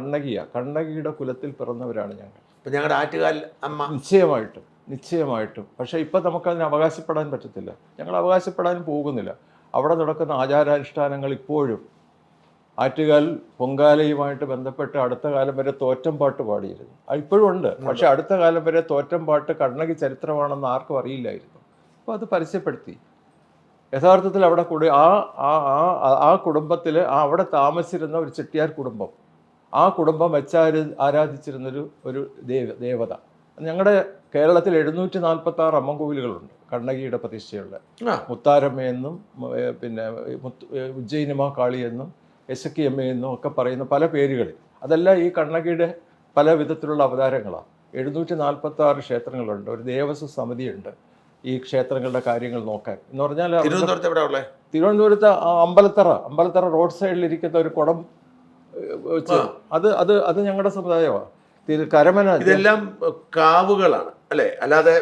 കണ്ണകിയുടെ കുലത്തിൽ പിറന്നവരാണ് ഞങ്ങൾ. ഇപ്പം ഞങ്ങളുടെ ആറ്റുകാൽ അമ്മ. നിശ്ചയമായിട്ടും. പക്ഷേ ഇപ്പം നമുക്കതിന് അവകാശപ്പെടാൻ പറ്റത്തില്ല. ഞങ്ങൾ അവകാശപ്പെടാനും പോകുന്നില്ല. അവിടെ നടക്കുന്ന ആചാരാനുഷ്ഠാനങ്ങൾ ഇപ്പോഴും ആറ്റുകാൽ പൊങ്കാലയുമായിട്ട് ബന്ധപ്പെട്ട് അടുത്ത കാലം വരെ തോറ്റംപാട്ട് പാടിയിരുന്നു. ഇപ്പോഴും ഉണ്ട്. പക്ഷെ അടുത്ത കാലം വരെ തോറ്റംപാട്ട് കണ്ണകി ചരിത്രമാണെന്ന് ആർക്കും അറിയില്ലായിരുന്നു. അപ്പോൾ അത് പരസ്യപ്പെടുത്തി. യഥാർത്ഥത്തിൽ അവിടെ കൂടി ആ കുടുംബത്തിൽ അവിടെ താമസിച്ചിരുന്ന ഒരു ചെട്ടിയാർ കുടുംബം, ആ കുടുംബം ആരാധിച്ചിരുന്നൊരു ദേവത. ഞങ്ങളുടെ കേരളത്തിൽ 746 അമ്മൻകോവിലുകളുണ്ട് കണ്ണകിയുടെ പ്രതിഷ്ഠയുള്ള. മുത്താരമ്മയെന്നും പിന്നെ ഉജ്ജയിനിമ കാളിയെന്നും യശക്കിയമ്മയെന്നും ഒക്കെ പറയുന്ന പല പേരുകളിൽ. അതെല്ലാം ഈ കണ്ണകിയുടെ പല വിധത്തിലുള്ള അവതാരങ്ങളാണ്. 746 ക്ഷേത്രങ്ങളുണ്ട്. ഒരു ദേവസ്വ സമിതിയുണ്ട് ഈ ക്ഷേത്രങ്ങളുടെ കാര്യങ്ങൾ നോക്കാൻ. എന്ന് പറഞ്ഞാൽ തിരുവനന്തപുരത്ത് അമ്പലത്തറ റോഡ് സൈഡിലിരിക്കുന്ന ഒരു കുടം വെച്ച് അത് ഞങ്ങളുടെ സമുദായമാണ്. കരമന. ഇതെല്ലാം കാവുകളാണ് അല്ലേ? അല്ലാതെ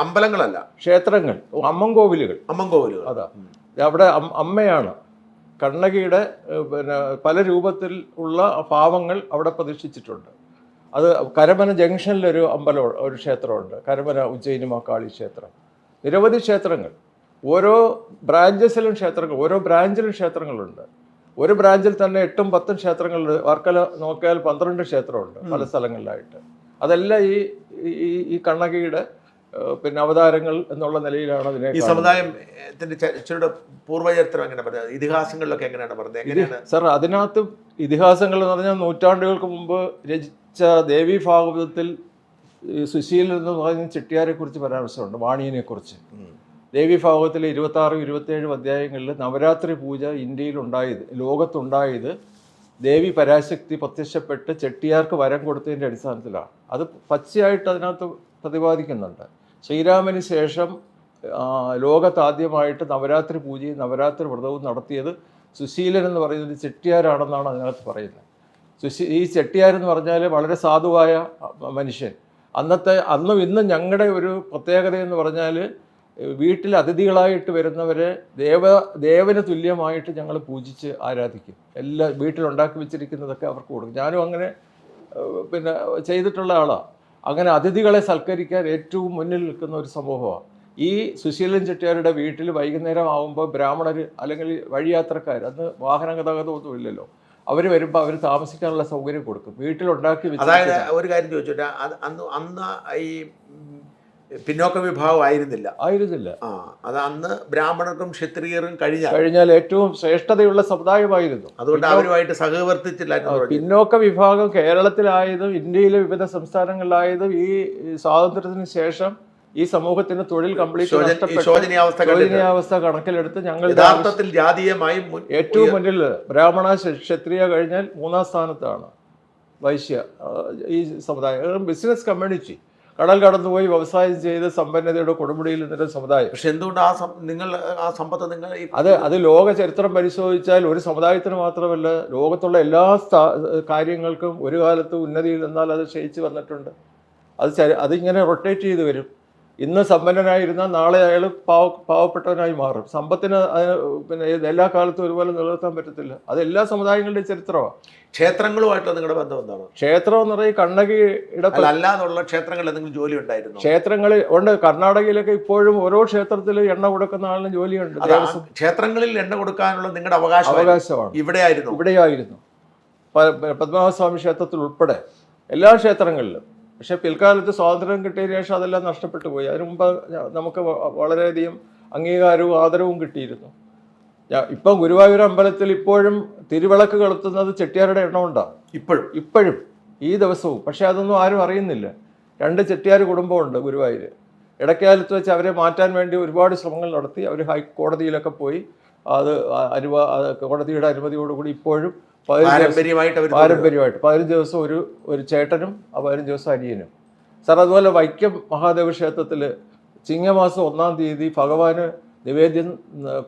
അമ്പലങ്ങളല്ല. ക്ഷേത്രങ്ങൾ, അമ്മൻകോവിലുകൾ. അതാ അവിടെ അമ്മയാണ്. കണ്ണകിയുടെ പിന്നെ പല രൂപത്തിൽ ഉള്ള ഭാവങ്ങൾ അവിടെ പ്രതിഷ്ഠിച്ചിട്ടുണ്ട്. അത് കരമന ജംഗ്ഷനിലൊരു ഒരു ക്ഷേത്രമുണ്ട്, കരമന ഉജ്ജയിനിമ കാളി ക്ഷേത്രം. നിരവധി ക്ഷേത്രങ്ങൾ, ഓരോ ബ്രാഞ്ചസിലും ക്ഷേത്രങ്ങളുണ്ട്. ഒരു ബ്രാഞ്ചിൽ തന്നെ 8-10 ക്ഷേത്രങ്ങളുണ്ട്. വർക്കല നോക്കിയാൽ 12 ക്ഷേത്രമുണ്ട് പല സ്ഥലങ്ങളിലായിട്ട്. അതെല്ലാം ഈ കണ്ണകിയുടെ പിന്നെ അവതാരങ്ങൾ എന്നുള്ള നിലയിലാണ് അതിനെ. ഈ സമുദായത്തിന്റെ പൂർവ്വചരിത്രം എങ്ങനെ പറഞ്ഞത്? ഇതിഹാസങ്ങളിലൊക്കെ എങ്ങനെയാണ് പറഞ്ഞത്? സാർ, അതിനകത്ത് ഇതിഹാസങ്ങൾ എന്ന് പറഞ്ഞാൽ നൂറ്റാണ്ടുകൾക്ക് മുമ്പ് രചിച്ച ദേവി ഭാഗവതത്തിൽ സുശീലൻ എന്ന് പറയുന്ന ചെട്ടിയാരെ കുറിച്ച് പരാമർശമുണ്ട്, വാണിയനെ കുറിച്ച്. ദേവി ഭാഗവത്തിലെ 26-27 അധ്യായങ്ങളിൽ നവരാത്രി പൂജ ലോകത്തുണ്ടായത് ദേവി പരാശക്തി പ്രത്യക്ഷപ്പെട്ട് ചെട്ടിയാർക്ക് വരം കൊടുത്തതിൻ്റെ അടിസ്ഥാനത്തിലാണ്. അത് പച്ചയായിട്ട് അതിനകത്ത് പ്രതിപാദിക്കുന്നുണ്ട്. ശ്രീരാമന് ശേഷം ലോകത്താദ്യമായിട്ട് നവരാത്രി പൂജയും നവരാത്രി വ്രതവും നടത്തിയത് സുശീലൻ എന്ന് പറയുന്നത് ചെട്ടിയാരാണെന്നാണ് അതിനകത്ത് പറയുന്നത്. ഈ ചെട്ടിയാരെന്ന് പറഞ്ഞാൽ വളരെ സാധുവായ മനുഷ്യൻ. അന്നും ഇന്നും ഞങ്ങളുടെ ഒരു പ്രത്യേകത എന്ന് പറഞ്ഞാൽ വീട്ടിൽ അതിഥികളായിട്ട് വരുന്നവരെ ദേവന് തുല്യമായിട്ട് ഞങ്ങൾ പൂജിച്ച് ആരാധിക്കും. എല്ലാ വീട്ടിലുണ്ടാക്കി വെച്ചിരിക്കുന്നതൊക്കെ അവർക്ക് കൊടുക്കും. ഞാനും അങ്ങനെ പിന്നെ ചെയ്തിട്ടുള്ള ആളാണ്. അങ്ങനെ അതിഥികളെ സൽക്കരിക്കാൻ ഏറ്റവും മുന്നിൽ നിൽക്കുന്ന ഒരു സമൂഹമാണ്. ഈ സുശീലൻ ചെട്ടിയാരുടെ വീട്ടിൽ വൈകുന്നേരം ആകുമ്പോൾ ബ്രാഹ്മണർ അല്ലെങ്കിൽ വഴിയാത്രക്കാർ, അന്ന് വാഹന ഗതാഗതമൊന്നും ഇല്ലല്ലോ, അവർ വരുമ്പോൾ അവർ താമസിക്കാനുള്ള സൗകര്യം കൊടുക്കും. വീട്ടിലുണ്ടാക്കി വെച്ച്. അതായത് ഒരു കാര്യം ചോദിച്ചോട്ടെ, അന്ന് ഈ പിന്നോക്ക വിഭാഗം ആയിരുന്നില്ല. അത് അന്ന് ബ്രാഹ്മണർക്കും ക്ഷത്രിയർക്കും കഴിഞ്ഞാൽ ഏറ്റവും ശ്രേഷ്ഠതയുള്ള സമുദായമായിരുന്നു. അതുകൊണ്ട് അവരുമായിട്ട് സഹവർത്തിച്ചില്ലായിരുന്നു. പിന്നോക്ക വിഭാഗം കേരളത്തിലായതും ഇന്ത്യയിലെ വിവിധ സംസ്ഥാനങ്ങളിലായതും ഈ സ്വാതന്ത്ര്യത്തിന് ശേഷം ഈ സമൂഹത്തിന് തൊഴിൽ കംപ്ലീറ്റ് ശോചനീയാവസ്ഥ കണക്കിലെടുത്ത് ഞങ്ങൾ യഥാർത്ഥത്തിൽ ജാതീയമായി ഏറ്റവും മുന്നിൽ ബ്രാഹ്മണ ക്ഷത്രിയ കഴിഞ്ഞാൽ 3-ാം സ്ഥാനത്താണ് വൈശ്യ ഈ സമുദായം. ബിസിനസ് കമ്മ്യൂണിറ്റി, കടൽ കടന്നുപോയി വ്യവസായം ചെയ്ത് സമ്പന്നതയുടെ കൊടുമുടിയിൽ നിന്നൊരു സമുദായം. പക്ഷെ എന്തുകൊണ്ട് നിങ്ങൾ ആ സമ്പത്ത് നിങ്ങൾ അത് ലോക ചരിത്രം പരിശോധിച്ചാൽ ഒരു സമുദായത്തിന് മാത്രമല്ല, ലോകത്തുള്ള എല്ലാ കാര്യങ്ങൾക്കും ഒരു കാലത്ത് ഉന്നതിയിൽ നിന്നാൽ അത് ക്ഷയിച്ച് വന്നിട്ടുണ്ട്. അതിങ്ങനെ റൊട്ടേറ്റ് ചെയ്ത് വരും. ഇന്ന് സമ്പന്നനായിരുന്നാൽ നാളെ അയാൾ പാവപ്പെട്ടവനായി മാറും. സമ്പത്തിന് പിന്നെ എല്ലാ കാലത്തും ഒരുപോലെ നിലനിർത്താൻ പറ്റത്തില്ല. അത് എല്ലാ സമുദായങ്ങളുടെയും ചരിത്രമാണ്. ക്ഷേത്രങ്ങളുമായിട്ടുള്ള നിങ്ങളുടെ ബന്ധം എന്താണ്? ക്ഷേത്രം എന്ന് പറയുന്നത് കണ്ണകിയുടെ അല്ലാതുള്ള ക്ഷേത്രങ്ങളിൽ എന്തെങ്കിലും ജോലി ഉണ്ടായിരുന്നു? ക്ഷേത്രങ്ങളിൽ ഉണ്ട്. കർണാടകയിലൊക്കെ ഇപ്പോഴും ഓരോ ക്ഷേത്രത്തിൽ എണ്ണ കൊടുക്കുന്ന ആളിന് ജോലിയുണ്ട്. ക്ഷേത്രങ്ങളിൽ എണ്ണ കൊടുക്കാനുള്ള നിങ്ങളുടെ അവകാശമാണ്. ഇവിടെയായിരുന്നു പത്മനാഭസ്വാമി ക്ഷേത്രത്തിൽ ഉൾപ്പെടെ എല്ലാ ക്ഷേത്രങ്ങളിലും. പക്ഷെ പിൽക്കാലത്ത് സ്വാതന്ത്ര്യം കിട്ടിയ ശേഷം അതെല്ലാം നഷ്ടപ്പെട്ടു പോയി. അതിനു മുമ്പ് നമുക്ക് വളരെയധികം അംഗീകാരവും ആദരവും കിട്ടിയിരുന്നു. ഇപ്പം ഗുരുവായൂർ അമ്പലത്തിൽ ഇപ്പോഴും തിരുവിളക്ക് കൊളുത്തുന്നത് ചെട്ടിയാരുടെ എണ്ണം ഉണ്ടാകും ഇപ്പോഴും ഈ ദിവസവും. പക്ഷെ അതൊന്നും ആരും അറിയുന്നില്ല. 2 ചെട്ടിയാർ കുടുംബമുണ്ട് ഗുരുവായൂർ. ഇടക്കാലത്ത് വെച്ച് അവരെ മാറ്റാൻ വേണ്ടി ഒരുപാട് ശ്രമങ്ങൾ നടത്തി. അവർ ഹൈക്കോടതിയിലൊക്കെ പോയി അത് കോടതിയുടെ അനുമതിയോടുകൂടി ഇപ്പോഴും പാരമ്പര്യമായിട്ട് 15 ദിവസം ഒരു ചേട്ടനും 15 ദിവസം അനിയനും. സാർ, അതുപോലെ വൈക്കം മഹാദേവ ക്ഷേത്രത്തിൽ ചിങ്ങമാസം 1-ാം തീയതി ഭഗവാന് നിവേദ്യം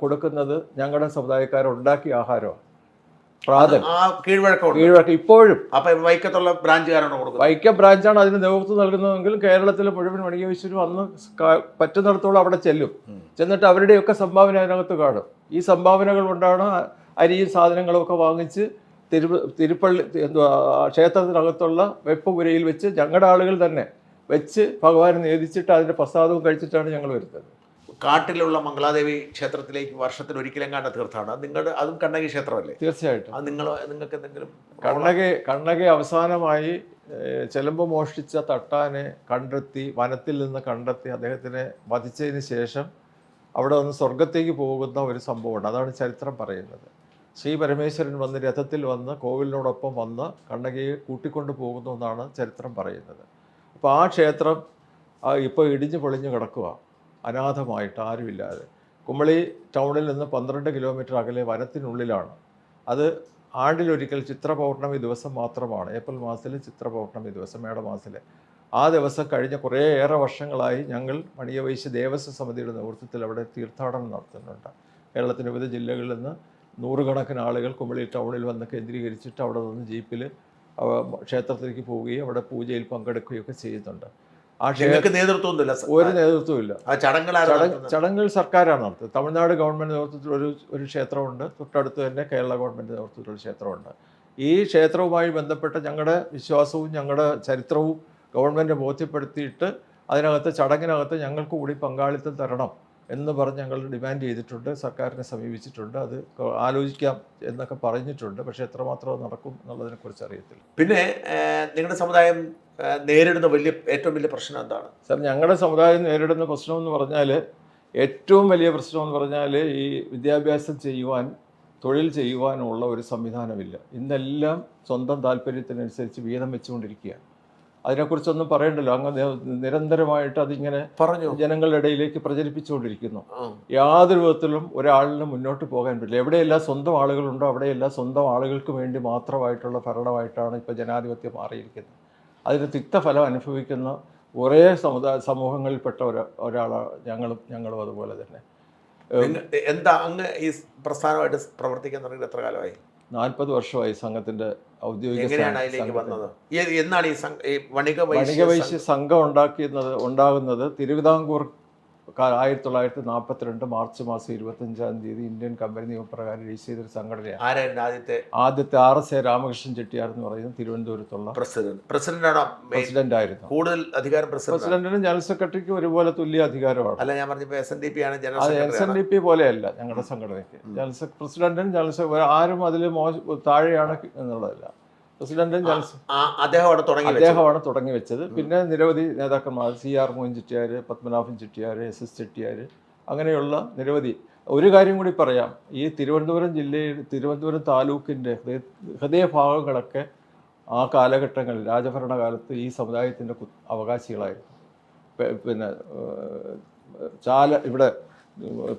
കൊടുക്കുന്നത് ഞങ്ങളുടെ സമുദായക്കാരുണ്ടാക്കിയ ആഹാരമാണ്. കീഴ്വഴക്കം ഇപ്പോഴും വൈക്കം ബ്രാഞ്ചാണ് അതിന് നേതൃത്വം നൽകുന്നതെങ്കിലും കേരളത്തിലെ മുഴുവൻ വണികവൈശ്യരും അന്ന് പറ്റുന്നിടത്തോളം അവിടെ ചെന്നിട്ട് അവരുടെയൊക്കെ സംഭാവന അതിനകത്ത് കാണും. ഈ സംഭാവനകൾ കൊണ്ടാണ് അരിയും സാധനങ്ങളും വാങ്ങിച്ച് തിരുപ്പള്ളി ക്ഷേത്രത്തിനകത്തുള്ള വെപ്പുപുരയിൽ വെച്ച് ഞങ്ങളുടെ ആളുകൾ തന്നെ വെച്ച് ഭഗവാനെ നേദിച്ചിട്ട് അതിൻ്റെ പ്രസാദവും കഴിച്ചിട്ടാണ് ഞങ്ങൾ വരുന്നത്. കാട്ടിലുള്ള മംഗളാദേവി ക്ഷേത്രത്തിലേക്ക് വർഷത്തിൽ ഒരിക്കലെങ്ങാണ്ട് തീർത്ഥാടനം. അതും കണ്ണകി ക്ഷേത്രമല്ലേ? തീർച്ചയായിട്ടും. അത് നിങ്ങൾക്ക് എന്തെങ്കിലും കണ്ണകി അവസാനമായി ചെലമ്പ് മോഷ്ടിച്ച തട്ടാനെ വനത്തിൽ നിന്ന് കണ്ടെത്തി അദ്ദേഹത്തിനെ വധിച്ചതിന് ശേഷം അവിടെ നിന്ന് സ്വർഗത്തേക്ക് പോകുന്ന ഒരു സംഭവമുണ്ട്. അതാണ് ചരിത്രം പറയുന്നത്. ശ്രീ പരമേശ്വരൻ വന്ന് രഥത്തിൽ വന്ന് കോവിലിനോടൊപ്പം വന്ന് കണ്ണകിയെ കൂട്ടിക്കൊണ്ടു പോകുന്നു എന്നാണ് ചരിത്രം പറയുന്നത്. അപ്പോൾ ആ ക്ഷേത്രം ഇപ്പോൾ ഇടിഞ്ഞു പൊളിഞ്ഞു കിടക്കുക, അനാഥമായിട്ട് ആരുമില്ലാതെ. കുമളി ടൗണിൽ നിന്ന് 12 കിലോമീറ്റർ അകലെ വനത്തിനുള്ളിലാണ്. അത് ആണ്ടിലൊരിക്കൽ ചിത്ര പൗർണമി ദിവസം മാത്രമാണ്. ഏപ്രിൽ മാസത്തിലെ ചിത്ര പൗർണമി ദിവസം, മേടമാസത്തിലെ ആ ദിവസം കഴിഞ്ഞ കുറേയേറെ വർഷങ്ങളായി ഞങ്ങൾ വണികവൈശ്യ ദേവസ്വം സമിതിയുടെ നേതൃത്വത്തിൽ അവിടെ തീർത്ഥാടനം നടത്തുന്നുണ്ട്. കേരളത്തിൻ്റെ വിവിധ ജില്ലകളിൽ നിന്ന് 100 കണക്കിന് ആളുകൾ കുമളി ടൗണിൽ വന്ന് കേന്ദ്രീകരിച്ചിട്ട് അവിടെ നിന്ന് ജീപ്പിൽ ക്ഷേത്രത്തിലേക്ക് പോവുകയും അവിടെ പൂജയിൽ പങ്കെടുക്കുകയൊക്കെ ചെയ്യുന്നുണ്ട്. ആ നേതൃത്വമൊന്നുമില്ല, ഒരു നേതൃത്വമില്ല. ചടങ്ങുകൾ സർക്കാരാണ് നടത്തുന്നത്. തമിഴ്നാട് ഗവൺമെൻറ് നേതൃത്വത്തിൽ ഒരു ക്ഷേത്രമുണ്ട്. തൊട്ടടുത്ത് തന്നെ കേരള ഗവൺമെൻറ് നേതൃത്വത്തിലുള്ള ക്ഷേത്രമുണ്ട്. ഈ ക്ഷേത്രവുമായി ബന്ധപ്പെട്ട ഞങ്ങളുടെ വിശ്വാസവും ഞങ്ങളുടെ ചരിത്രവും ഗവൺമെൻറ് ബോധ്യപ്പെടുത്തിയിട്ട് അതിനകത്ത് ചടങ്ങിനകത്ത് ഞങ്ങൾക്ക് കൂടി പങ്കാളിത്തം തരണം എന്ന് പറഞ്ഞ് ഞങ്ങൾ ഡിമാൻഡ് ചെയ്തിട്ടുണ്ട്. സർക്കാരിനെ സമീപിച്ചിട്ടുണ്ട്. അത് ആലോചിക്കാം എന്നൊക്കെ പറഞ്ഞിട്ടുണ്ട്. പക്ഷേ എത്രമാത്രം നടക്കും എന്നുള്ളതിനെക്കുറിച്ച് അറിയത്തില്ല. പിന്നെ നിങ്ങളുടെ സമുദായം നേരിടുന്ന ഏറ്റവും വലിയ പ്രശ്നം എന്താണ് സാർ? ഞങ്ങളുടെ സമുദായം നേരിടുന്ന പ്രശ്നം എന്ന് പറഞ്ഞാൽ, ഏറ്റവും വലിയ പ്രശ്നം എന്ന് പറഞ്ഞാൽ ഈ വിദ്യാഭ്യാസം ചെയ്യുവാൻ, തൊഴിൽ ചെയ്യുവാനുള്ള ഒരു സംവിധാനമില്ല. ഇന്നെല്ലാം സ്വന്തം താല്പര്യത്തിനനുസരിച്ച് വീതം വെച്ചുകൊണ്ടിരിക്കുകയാണ്. അതിനെക്കുറിച്ചൊന്നും പറയണ്ടല്ലോ. അങ്ങ് നിരന്തരമായിട്ട് അതിങ്ങനെ ജനങ്ങളുടെ ഇടയിലേക്ക് പ്രചരിപ്പിച്ചുകൊണ്ടിരിക്കുന്നു. യാതൊരു വിധത്തിലും ഒരാളിന് മുന്നോട്ട് പോകാൻ പറ്റില്ല. എവിടെയെല്ലാം സ്വന്തം ആളുകളുണ്ടോ അവിടെയെല്ലാം സ്വന്തം ആളുകൾക്ക് വേണ്ടി മാത്രമായിട്ടുള്ള ഭരണമായിട്ടാണ് ഇപ്പോൾ ജനാധിപത്യം മാറിയിരിക്കുന്നത്. അതിന് തിക്തഫലം അനുഭവിക്കുന്ന കുറേ സമൂഹങ്ങളിൽപ്പെട്ട ഒരാളാണ് ഞങ്ങളും അതുപോലെ തന്നെ. എന്താ അങ്ങ് ഈ പ്രസ്ഥാനമായിട്ട് പ്രവർത്തിക്കാൻ തുടങ്ങിയിട്ട് എത്ര കാലമായി? 40 വർഷമായി സംഘത്തിന്റെ ഔദ്യോഗിക. എന്നാണ് ഈ വണികവൈശ്യ സംഘം ഉണ്ടാകുന്നത് തിരുവിതാംകൂർ 1942 മാർച്ച് മാസം 25 ഇന്ത്യൻ കമ്പനി നിയമപ്രകാരം രജിസ്റ്റർ ചെയ്തൊരു സംഘടനയാണ്. ആരായിരുന്നു ആദ്യത്തെ RSA രാമകൃഷ്ണൻ ചെട്ടിയാർ എന്ന് പറയുന്നത് തിരുവനന്തപുരത്തുള്ള പ്രസിഡന്റ് ആയിരുന്നു. കൂടുതൽ അധികാരം പ്രസിഡന്റിനും ജനറൽ സെക്രട്ടറിക്കും ഒരുപോലെ തുല്യ അധികാരമാണ്. അല്ല, ഞാൻ പറഞ്ഞപ്പോൾ SNDP ആണ് SNDP പോലെയല്ല ഞങ്ങളുടെ സംഘടനയ്ക്ക്. പ്രസിഡന്റും ജനറൽ ആരും അതിൽ താഴെയാണ് എന്നുള്ളതല്ല. പ്രസിഡന്റും അദ്ദേഹമാണ് തുടങ്ങി വെച്ചത്. പിന്നെ നിരവധി നേതാക്കന്മാർ CR മോഹൻ ചെട്ടിയാർ, പത്മനാഭൻ ചെട്ടിയാർ, SS ചെട്ടിയാർ, അങ്ങനെയുള്ള നിരവധി. ഒരു കാര്യം കൂടി പറയാം, ഈ തിരുവനന്തപുരം ജില്ലയിൽ തിരുവനന്തപുരം താലൂക്കിൻ്റെ ഹൃദയഭാഗങ്ങളൊക്കെ ആ കാലഘട്ടങ്ങളിൽ രാജഭരണകാലത്ത് ഈ സമുദായത്തിൻ്റെ അവകാശികളായിരുന്നു. പിന്നെ ഇവിടെ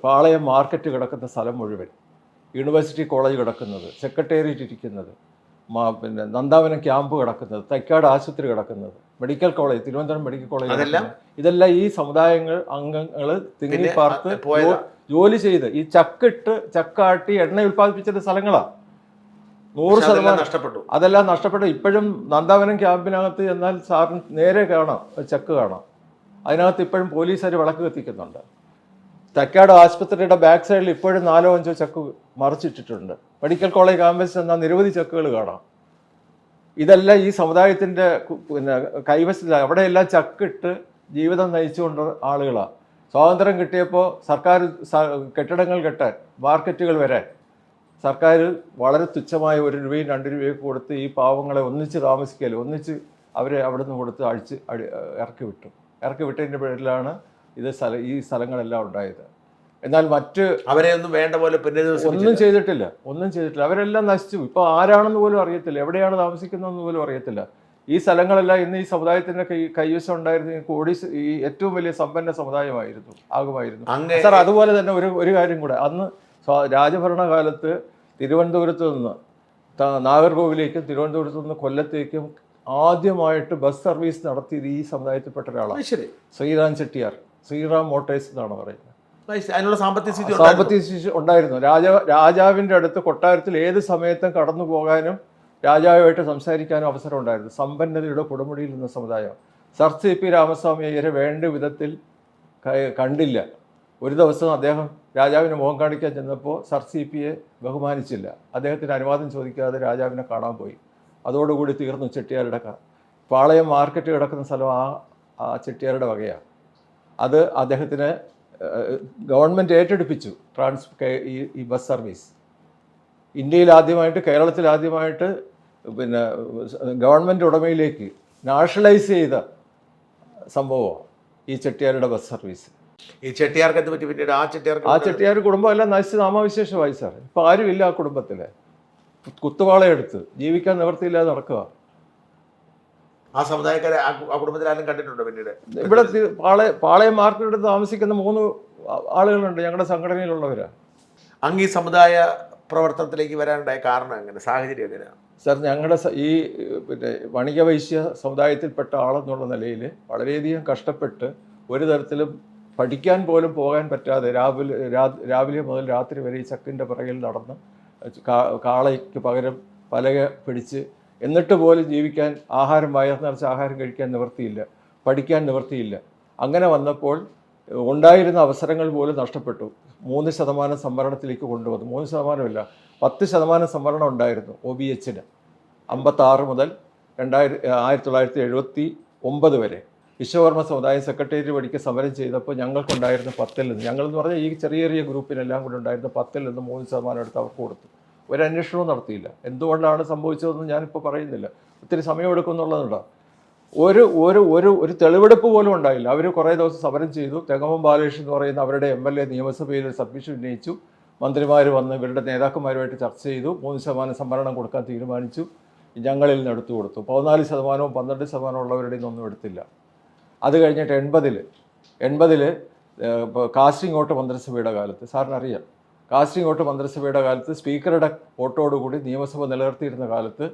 പാളയം മാർക്കറ്റ് കിടക്കുന്ന സ്ഥലം മുഴുവൻ, യൂണിവേഴ്സിറ്റി കോളേജ് കിടക്കുന്നത്, സെക്രട്ടേറിയറ്റ് ഇരിക്കുന്നത്, പിന്നെ നന്ദാവനം ക്യാമ്പ് കിടക്കുന്നത്, തൈക്കാട് ആശുപത്രി കിടക്കുന്നത്, medical college, Thiruvananthapuram medical college, ഇതെല്ലാം ഈ സമുദായങ്ങൾ അംഗങ്ങൾ തിങ്ങിപ്പാർത്ത് ജോലി ചെയ്ത് ഈ ചക്കാട്ടി എണ്ണ ഉൽപ്പാദിപ്പിച്ച സ്ഥലങ്ങളാണ്. 100% നഷ്ടപ്പെട്ടു. അതെല്ലാം നഷ്ടപ്പെട്ടു. ഇപ്പോഴും നന്ദാവനം ക്യാമ്പിനകത്ത് എന്നാൽ സാറിന് നേരെ കാണാം, ചക്ക് കാണാം. അതിനകത്ത് ഇപ്പോഴും പോലീസുകാർ വിളക്ക് കത്തിക്കുന്നുണ്ട്. തൈക്കാട് ആശുപത്രിയുടെ ബാക്ക് സൈഡിൽ ഇപ്പോഴും 4-5 ചക്ക് മറിച്ചിട്ടിട്ടുണ്ട്. മെഡിക്കൽ കോളേജ് ക്യാമ്പസിൽ എന്നാൽ നിരവധി ചക്കുകൾ കാണാം. ഇതെല്ലാം ഈ സമുദായത്തിൻ്റെ പിന്നെ കൈവശത്തില്ല. അവിടെയെല്ലാം ചക്കിട്ട് ജീവിതം നയിച്ചുകൊണ്ട് ആളുകളാണ്. സ്വാതന്ത്ര്യം കിട്ടിയപ്പോൾ സർക്കാർ കെട്ടിടങ്ങൾ കെട്ടാൻ, മാർക്കറ്റുകൾ വരാൻ സർക്കാർ വളരെ തുച്ഛമായ 1 രൂപയും 2 രൂപയൊക്കെ കൊടുത്ത് ഈ പാവങ്ങളെ ഒന്നിച്ച് താമസിക്കൽ, ഒന്നിച്ച് അവരെ അവിടെ നിന്ന് കൊടുത്ത് ഇറക്കി വിട്ടതിൻ്റെ പേരിലാണ് ഈ സ്ഥലങ്ങളെല്ലാം ഉണ്ടായത്. എന്നാൽ അവരെ ഒന്നും വേണ്ട പോലെ ഒന്നും ചെയ്തിട്ടില്ല. അവരെല്ലാം നശിച്ചു. ഇപ്പോൾ ആരാണെന്ന് പോലും അറിയത്തില്ല, എവിടെയാണ് താമസിക്കുന്നതെന്ന് പോലും അറിയത്തില്ല. ഈ സ്ഥലങ്ങളെല്ലാം ഇന്ന് ഈ സമുദായത്തിൻ്റെ കൈവശം ഉണ്ടായിരുന്ന ഈ ഏറ്റവും വലിയ സമ്പന്ന ആകുമായിരുന്നു. സാർ, അതുപോലെ തന്നെ ഒരു കാര്യം കൂടെ, അന്ന് രാജഭരണകാലത്ത് തിരുവനന്തപുരത്ത് നിന്ന് നാഗർകോവിലേക്കും തിരുവനന്തപുരത്ത് നിന്ന് കൊല്ലത്തേക്കും ആദ്യമായിട്ട് ബസ് സർവീസ് നടത്തിയത് ഈ സമുദായത്തിൽപ്പെട്ട ഒരാളാണ്. ശ്രീറാം ചെട്ടിയാർ, ശ്രീറാം മോട്ടേഴ്സ് എന്നാണ് പറയുന്നത്. അതിനുള്ള സാമ്പത്തിക സ്ഥിതി ഉണ്ടായിരുന്നു. രാജാവിൻ്റെ അടുത്ത് കൊട്ടാരത്തിൽ ഏത് സമയത്തും കടന്നു പോകാനും രാജാവുമായിട്ട് സംസാരിക്കാനും അവസരം ഉണ്ടായിരുന്നു. സമ്പന്നതയുടെ കൊടുമുടിയിൽ നിന്ന സമുദായം. സർ CP രാമസ്വാമി അയ്യരെ വേണ്ട വിധത്തിൽ കണ്ടില്ല. ഒരു ദിവസം അദ്ദേഹം രാജാവിന് മുഖം കാണിക്കാൻ ചെന്നപ്പോൾ സർ CPയെ ബഹുമാനിച്ചില്ല. അദ്ദേഹത്തിന് അനുവാദം ചോദിക്കാതെ രാജാവിനെ കാണാൻ പോയി. അതോടുകൂടി തീർന്നു ചെട്ടിയാരുടെ പാളയം മാർക്കറ്റ് കിടക്കുന്ന സ്ഥലം ആ ചെട്ടിയാരുടെ വകയാണ്. അത് അദ്ദേഹത്തിന് ഗവൺമെൻറ് ഏറ്റെടുപ്പിച്ചു ഈ ബസ് സർവീസ്. ഇന്ത്യയിൽ ആദ്യമായിട്ട്, കേരളത്തിൽ ആദ്യമായിട്ട് പിന്നെ ഗവൺമെൻറ് ഉടമയിലേക്ക് നാഷണലൈസ് ചെയ്ത സംഭവമാണ് ഈ ചെട്ടിയാരുടെ ബസ് സർവീസ്. ഈ ചെട്ടിയാർക്ക് എന്ത് പറ്റി പിന്നീട്? ആ ചെട്ടിയാർ കുടുംബം എല്ലാം നശിച്ച് നാമാവിശേഷമായി സാർ. ഇപ്പോൾ ആരുമില്ല ആ കുടുംബത്തിൽ. കുത്തുവാളയെടുത്ത് ജീവിക്കാൻ നിവൃത്തിയില്ലാതെ നടക്കുക. ആ സമുദായക്കാരെ ആ കുടുംബത്തിൽ ആരും കണ്ടിട്ടുണ്ടോ പിന്നീട്? ഇവിടെ പാളയം മാർക്കറ്റ് താമസിക്കുന്ന 3 ആളുകളുണ്ട് ഞങ്ങളുടെ സംഘടനയിലുള്ളവരാ. അങ്ങ് ഈ സമുദായ പ്രവർത്തനത്തിലേക്ക് വരാനുണ്ടായ കാരണം എങ്ങനെ, സാഹചര്യം എങ്ങനെയാണ് സാർ? ഞങ്ങളുടെ ഈ പിന്നെ വണിക വൈശ്യ സമുദായത്തിൽപ്പെട്ട ആളെന്നുള്ള നിലയിൽ വളരെയധികം കഷ്ടപ്പെട്ട് ഒരു തരത്തിലും പഠിക്കാൻ പോലും പോകാൻ പറ്റാതെ രാവിലെ മുതൽ രാത്രി വരെ ഈ ചക്കിൻ്റെ പിറകിൽ നടന്ന് കാളയ്ക്ക് പകരം പലക പിടിച്ച്, എന്നിട്ട് പോലും ജീവിക്കാൻ വയർ നിറച്ച് ആഹാരം കഴിക്കാൻ നിവൃത്തിയില്ല, പഠിക്കാൻ നിവൃത്തിയില്ല. അങ്ങനെ വന്നപ്പോൾ ഉണ്ടായിരുന്ന അവസരങ്ങൾ പോലും നഷ്ടപ്പെട്ടു. 3% സംവരണത്തിലേക്ക് കൊണ്ടുവന്നു. 3%ഇല്ല, 10% സംവരണം ഉണ്ടായിരുന്നു OBHന് 56 മുതൽ 1979 വരെ. വിശ്വകർമ്മ സമുദായം സെക്രട്ടേറിയറ്റ് പഠിക്കുക സമരം ചെയ്തപ്പോൾ ഞങ്ങൾക്കുണ്ടായിരുന്ന 10-ൽ നിന്ന്, ഞങ്ങളെന്ന് പറഞ്ഞാൽ ഈ ചെറിയ ഗ്രൂപ്പിനെല്ലാം കൂടെ ഉണ്ടായിരുന്ന 10-ൽ നിന്ന് 3% എടുത്ത് അവർക്ക് കൊടുത്തു. ഒരു അന്വേഷണവും നടത്തിയില്ല. എന്തുകൊണ്ടാണ് സംഭവിച്ചതെന്ന് ഞാനിപ്പോൾ പറയുന്നില്ല, ഒത്തിരി സമയമെടുക്കുന്നുള്ളതുണ്ട്. ഒരു തെളിവെടുപ്പ് പോലും ഉണ്ടായില്ല. അവർ കുറേ ദിവസം സമരം ചെയ്തു. തെങ്ങമം ബാലകൃഷ്ണൻ എന്ന് പറയുന്ന അവരുടെ MLA നിയമസഭയിൽ ഒരു സബ്മിഷൻ ഉന്നയിച്ചു. മന്ത്രിമാർ വന്ന് ഇവരുടെ നേതാക്കന്മാരുമായിട്ട് ചർച്ച ചെയ്തു. 3% സംവരണം കൊടുക്കാൻ തീരുമാനിച്ചു. ഞങ്ങളിൽ നിന്ന് എടുത്തു കൊടുത്തു. 14%, 12% ഉള്ളവരുടെ നിന്നൊന്നും എടുത്തില്ല. അത് കഴിഞ്ഞിട്ട് 80-ൽ കാസ്റ്റിംഗ് വോട്ട് മന്ത്രിസഭയുടെ കാലത്ത്, സാറിനറിയാം, കാസ്റ്റിംഗ് വോട്ട് മന്ത്രിസഭയുടെ കാലത്ത് സ്പീക്കറുടെ വോട്ടോടുകൂടി നിയമസഭ നിലനിർത്തിയിരുന്ന കാലത്ത്